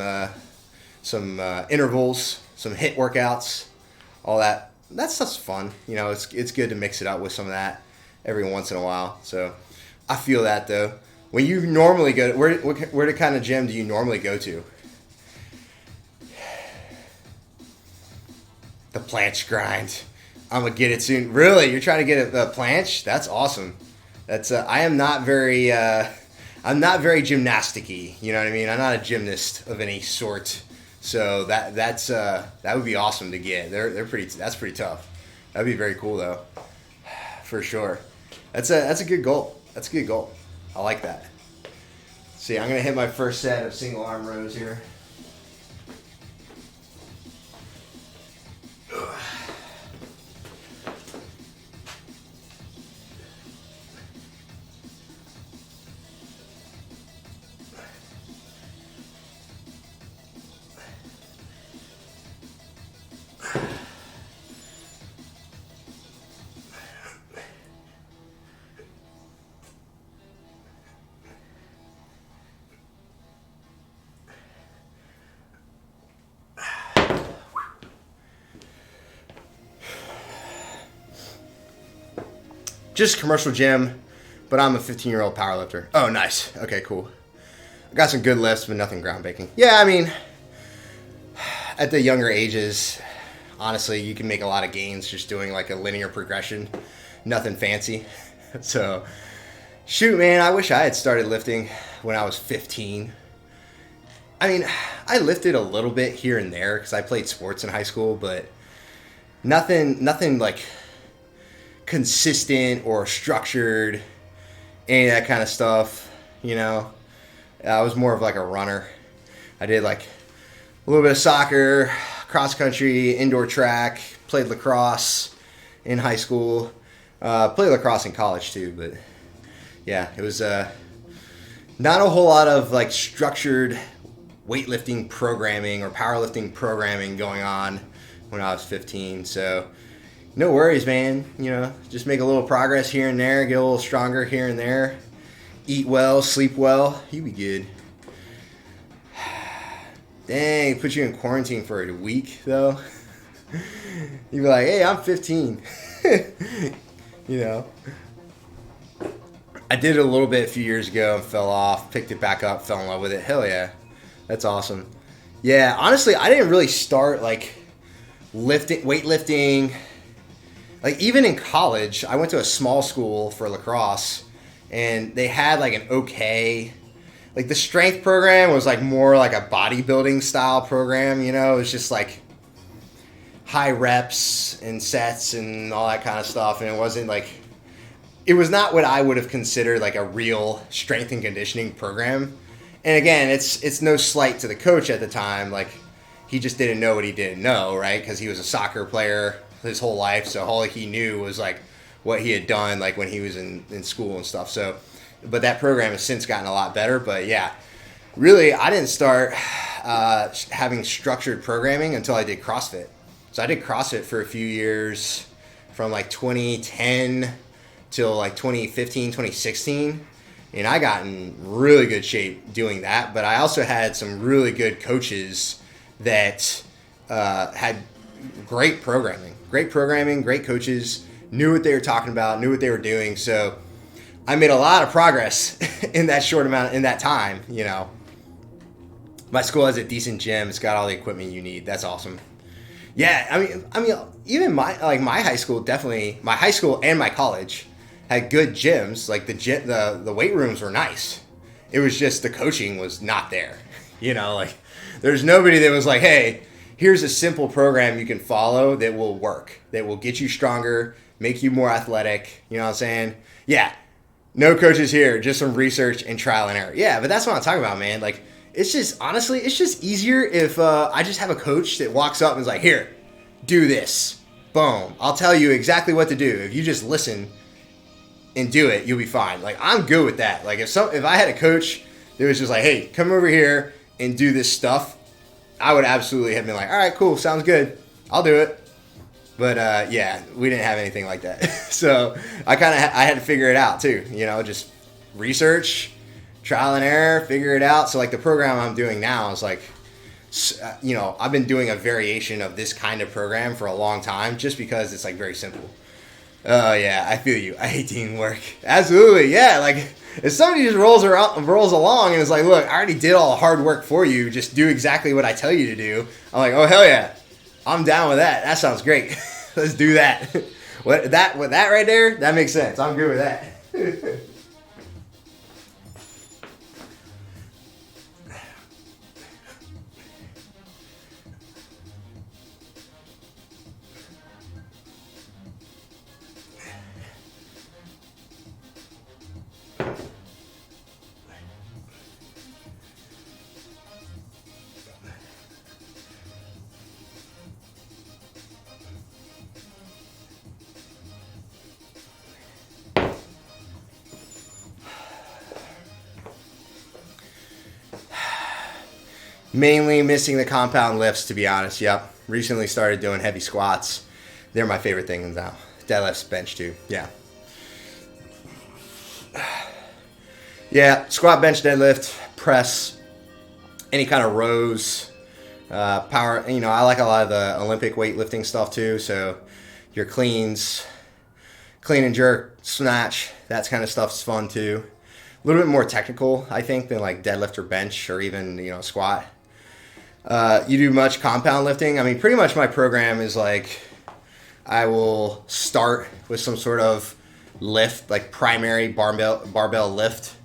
intervals, some HIIT workouts. all that. That stuff's fun. It's good to mix it up with some of that every once in a while. So I feel that though. When you normally go, where the kind of gym do you normally go to? The planche grind. I'm gonna get it soon. Really, you're trying to get the planche? That's awesome. That's I am not very. I'm not very gymnastic-y. You know what I mean? I'm not a gymnast of any sort. So that would be awesome to get. They're pretty. That's pretty tough. That'd be very cool though, for sure. That's a good goal. That's a good goal. I like that. See, I'm gonna hit my first set of single arm rows here. Just commercial gym, but I'm a 15-year-old powerlifter. Oh, nice. Okay, cool. I got some good lifts, but nothing groundbreaking. Yeah, I mean, at the younger ages, honestly, you can make a lot of gains just doing like a linear progression. Nothing fancy. So, shoot, man, I wish I had started lifting when I was 15. I mean, I lifted a little bit here and there because I played sports in high school, but nothing like consistent or structured, any of that kind of stuff. I was more of like a runner. I did like a little bit of soccer, cross country, indoor track, played lacrosse in high school, played lacrosse in college too, but yeah, it was not a whole lot of like structured weightlifting programming or powerlifting programming going on when I was 15. So no worries, man. Just make a little progress here and there, get a little stronger here and there, eat well, sleep well, you be good. Dang, put you in quarantine for a week though. You'd be like, hey, I'm 15. I did it a little bit a few years ago and fell off, picked it back up, fell in love with it. Hell yeah. That's awesome. Yeah, honestly, I didn't really start like weightlifting. Like even in college, I went to a small school for lacrosse and they had like an okay, like the strength program was like more like a bodybuilding style program, it was just like high reps and sets and all that kind of stuff. And it was not what I would have considered like a real strength and conditioning program. And again, it's no slight to the coach at the time. Like he just didn't know what he didn't know, right? Because he was a soccer player his whole life, so all he knew was like what he had done like when he was in school and stuff. So but that program has since gotten a lot better. But yeah, really I didn't start having structured programming until I did CrossFit. So I did CrossFit for a few years from like 2010 till like 2015, 2016, and I got in really good shape doing that. But I also had some really good coaches that had great programming, great coaches, knew what they were talking about, knew what they were doing. So I made a lot of progress in that short amount, in that time, My school has a decent gym. It's got all the equipment you need. That's awesome. Yeah, I mean, even my high school, definitely, my high school and my college had good gyms. Like the weight rooms were nice. It was just the coaching was not there. Like there's nobody that was like, hey, here's a simple program you can follow that will work, that will get you stronger, make you more athletic. You know what I'm saying? Yeah. No coaches here, just some research and trial and error. Yeah, but that's what I'm talking about, man. Like, it's just, honestly, it's just easier if I just have a coach that walks up and is like, here, do this. Boom. I'll tell you exactly what to do. If you just listen and do it, you'll be fine. Like, I'm good with that. Like, if I had a coach that was just like, hey, come over here and do this stuff, I would absolutely have been like, all right, cool, sounds good. I'll do it. But yeah, we didn't have anything like that. So I had to figure it out too. Just research, trial and error, figure it out. So like the program I'm doing now is like I've been doing a variation of this kind of program for a long time just because it's like very simple. Oh yeah, I feel you. I hate teamwork. Absolutely, yeah. Like if somebody just rolls along and is like, "Look, I already did all the hard work for you. Just do exactly what I tell you to do." I'm like, "Oh hell yeah, I'm down with that. That sounds great. Let's do that." With that right there, that makes sense. I'm good with that. Mainly missing the compound lifts, to be honest. Yep. Recently started doing heavy squats. They're my favorite things now. Deadlifts, bench too. Yeah. Yeah. Squat, bench, deadlift, press, any kind of rows, power. I like a lot of the Olympic weightlifting stuff too. So your cleans, clean and jerk, snatch, that kind of stuff's fun too. A little bit more technical, I think, than like deadlift or bench or even, squat. You do much compound lifting? I mean, pretty much my program is like I will start with some sort of lift, like primary barbell lift,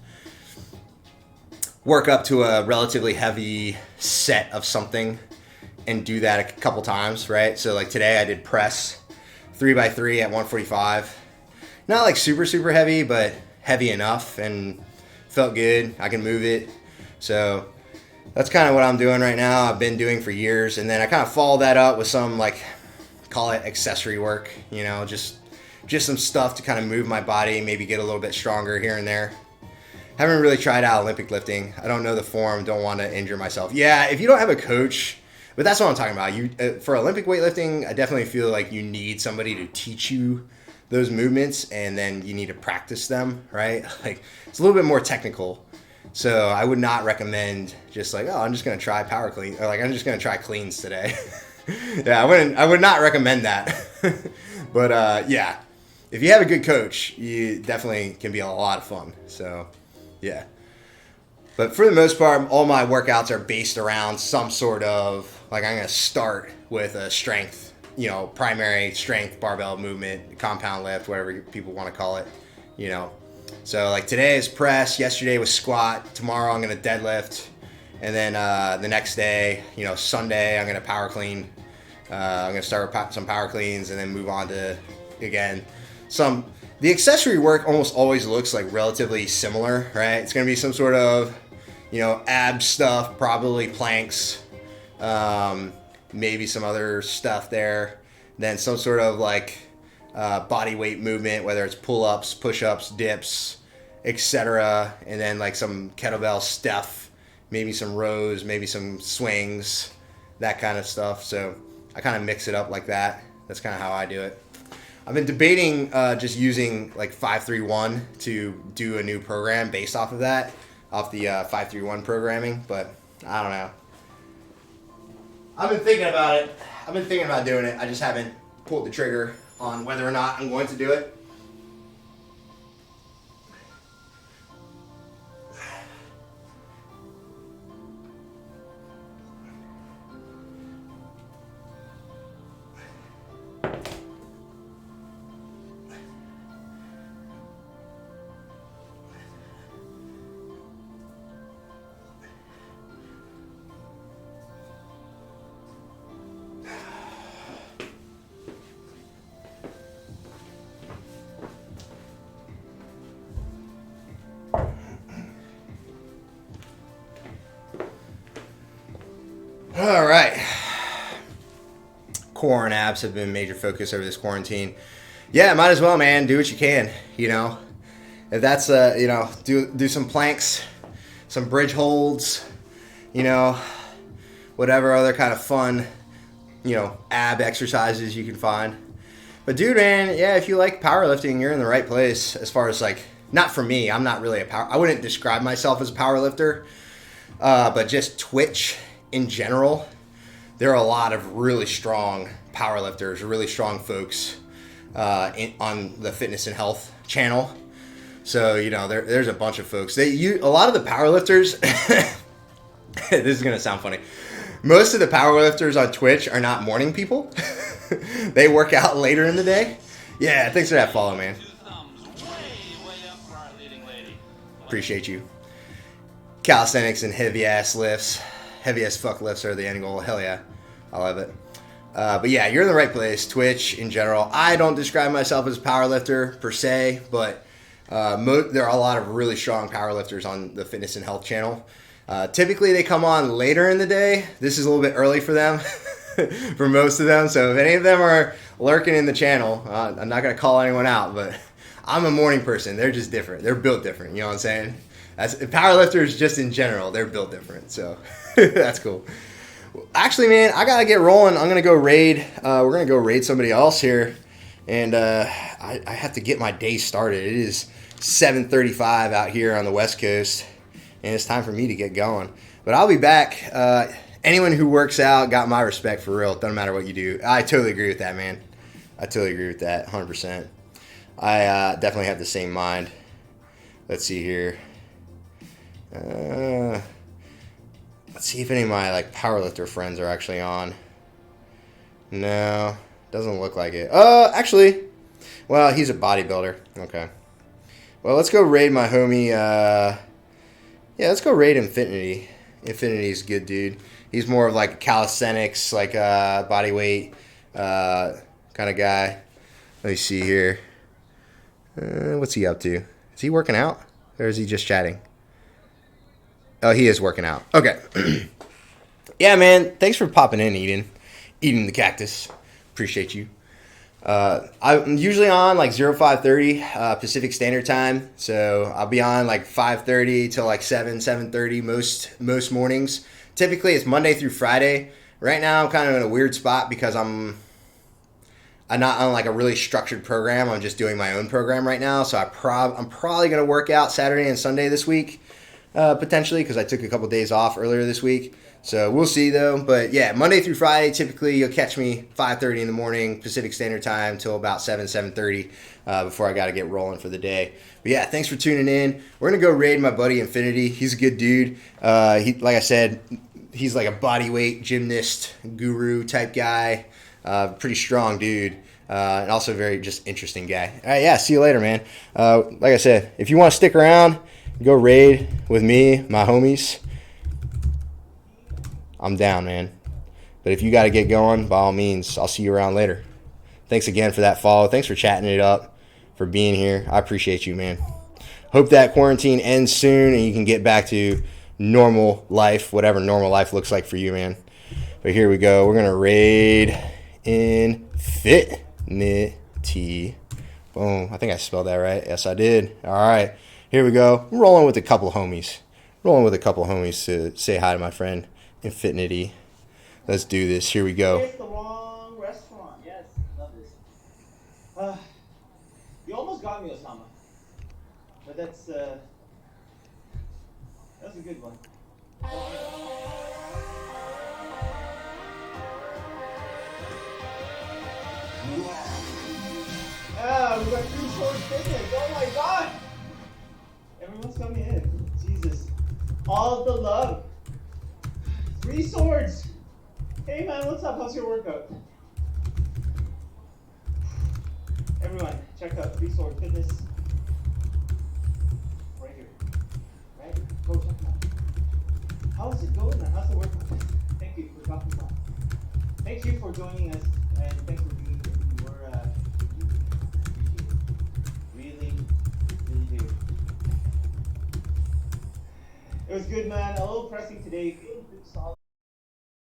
work up to a relatively heavy set of something and do that a couple times, right? So like today I did press 3x3 at 145. Not like super, super heavy, but heavy enough and felt good. I can move it. So that's kind of what I'm doing right now. I've been doing for years. And then I kind of follow that up with some call it accessory work, just some stuff to kind of move my body, maybe get a little bit stronger here and there. Haven't really tried out Olympic lifting. I don't know the form, don't want to injure myself. Yeah, if you don't have a coach, but that's what I'm talking about. For Olympic weightlifting, I definitely feel like you need somebody to teach you those movements and then you need to practice them, right? Like it's a little bit more technical. So I would not recommend just I'm just going to try power clean or I'm just going to try cleans today. Yeah, I would not recommend that. But yeah, if you have a good coach, you definitely can be a lot of fun. So yeah. But for the most part, all my workouts are based around some sort of I'm going to start with a strength, primary strength barbell movement, compound lift, whatever people want to call it, So today is press, yesterday was squat, tomorrow I'm going to deadlift, and then the next day, Sunday, I'm going to power clean. I'm going to start with some power cleans and then move on to, again, the accessory work almost always looks relatively similar, right? It's going to be some sort of, ab stuff, probably planks, maybe some other stuff there, then some sort of body weight movement, whether it's pull-ups, push-ups, dips, etc., and then some kettlebell stuff, maybe some rows, maybe some swings, that kind of stuff. So I kind of mix it up like that. That's kind of how I do it. I've been debating just using 531 to do a new program based off of that, off the 531 programming, but I don't know. I've been thinking about it. I've been thinking about doing it. I just haven't pulled the trigger on whether or not I'm going to do it. All right. Core and abs have been a major focus over this quarantine. Yeah, might as well, man. Do what you can, If that's, do some planks, some bridge holds, whatever other kind of fun, ab exercises you can find. But dude, man, yeah, if you like powerlifting, you're in the right place as far as not for me. I'm not really I wouldn't describe myself as a power lifter, but just Twitch in general, there are a lot of really strong powerlifters, really strong folks on the fitness and health channel. So, you know, there's a bunch of folks. A lot of the powerlifters, this is going to sound funny. Most of the powerlifters on Twitch are not morning people. They work out later in the day. Yeah, thanks for that follow, man. Appreciate you. Calisthenics and heavy ass lifts. Heavy as fuck lifts are the end goal. Hell yeah. I love it. But yeah, you're in the right place. Twitch in general. I don't describe myself as a powerlifter per se, but there are a lot of really strong powerlifters on the fitness and health channel. Typically they come on later in the day. This is a little bit early for them, for most of them. So if any of them are lurking in the channel, I'm not going to call anyone out, but I'm a morning person. They're just different. They're built different. You know what I'm saying? Powerlifters just in general, they're built different. So that's cool. Actually, man, I got to get rolling. I'm going to go raid. We're going to go raid somebody else here. And I have to get my day started. It is 7:35 out here on the West Coast. And it's time for me to get going. But I'll be back. Anyone who works out got my respect for real. Doesn't matter what you do. I totally agree with that, man. I totally agree with that, 100%. I definitely have the same mind. Let's see here. Let's see if any of my like powerlifter friends are actually on. No, doesn't look like it. Actually, well, he's a bodybuilder. Okay. Well, let's go raid my homie. Yeah, let's go raid Infinity. Infinity's a good dude. He's more of like a calisthenics, like body weight kind of guy. Let me see here. What's he up to? Is he working out? Or is he just chatting? Oh, he is working out. Okay. Yeah, man. Thanks for popping in, Eden. Eating the cactus. Appreciate you. I'm usually on like 0530 Pacific Standard Time. So I'll be on like 5:30 till like 7:30 most mornings. Typically it's Monday through Friday. Right now I'm kind of in a weird spot because I'm not on like a really structured program. I'm just doing my own program right now. So I'm probably going to work out Saturday and Sunday this week, potentially, because I took a couple days off earlier this week. So we'll see though. But yeah, Monday through Friday, typically you'll catch me 5:30 in the morning Pacific Standard Time till about 7:30 before I got to get rolling for the day. But yeah, thanks for tuning in. We're going to go raid my buddy Infinity. He's a good dude. Like I said, he's like a bodyweight gymnast guru type guy. Pretty strong dude. And also very just interesting guy. All right, yeah, see you later, man. Like I said, if you want to stick around, go raid with me, my homies. I'm down, man. But if you got to get going, by all means, I'll see you around later. Thanks again for that follow. Thanks for chatting it up, for being here. I appreciate you, man. Hope that quarantine ends soon and you can get back to normal life, whatever normal life looks like for you, man. But here we go. We're going to raid Infinity. Boom. I think I spelled that right. Yes, I did. All right. Here we go. I'm rolling with a couple homies. To say hi to my friend Infinity. Let's do this. Here we go. It's the wrong restaurant. Yes, love this. You almost got me, Osama. But that's a good one. We got 3 short tickets. Oh my god! Everyone's coming in. Jesus. All the love. 3 swords. Hey man, what's up? How's your workout? Everyone, check out 3 Sword Fitness. Right here. Right? Go check it out. How's it going, man? How's the workout? Thank you for dropping by. Thank you for joining us, and thanks for being here. Really, really do. It was good, man. A little pressing today. Good, solid.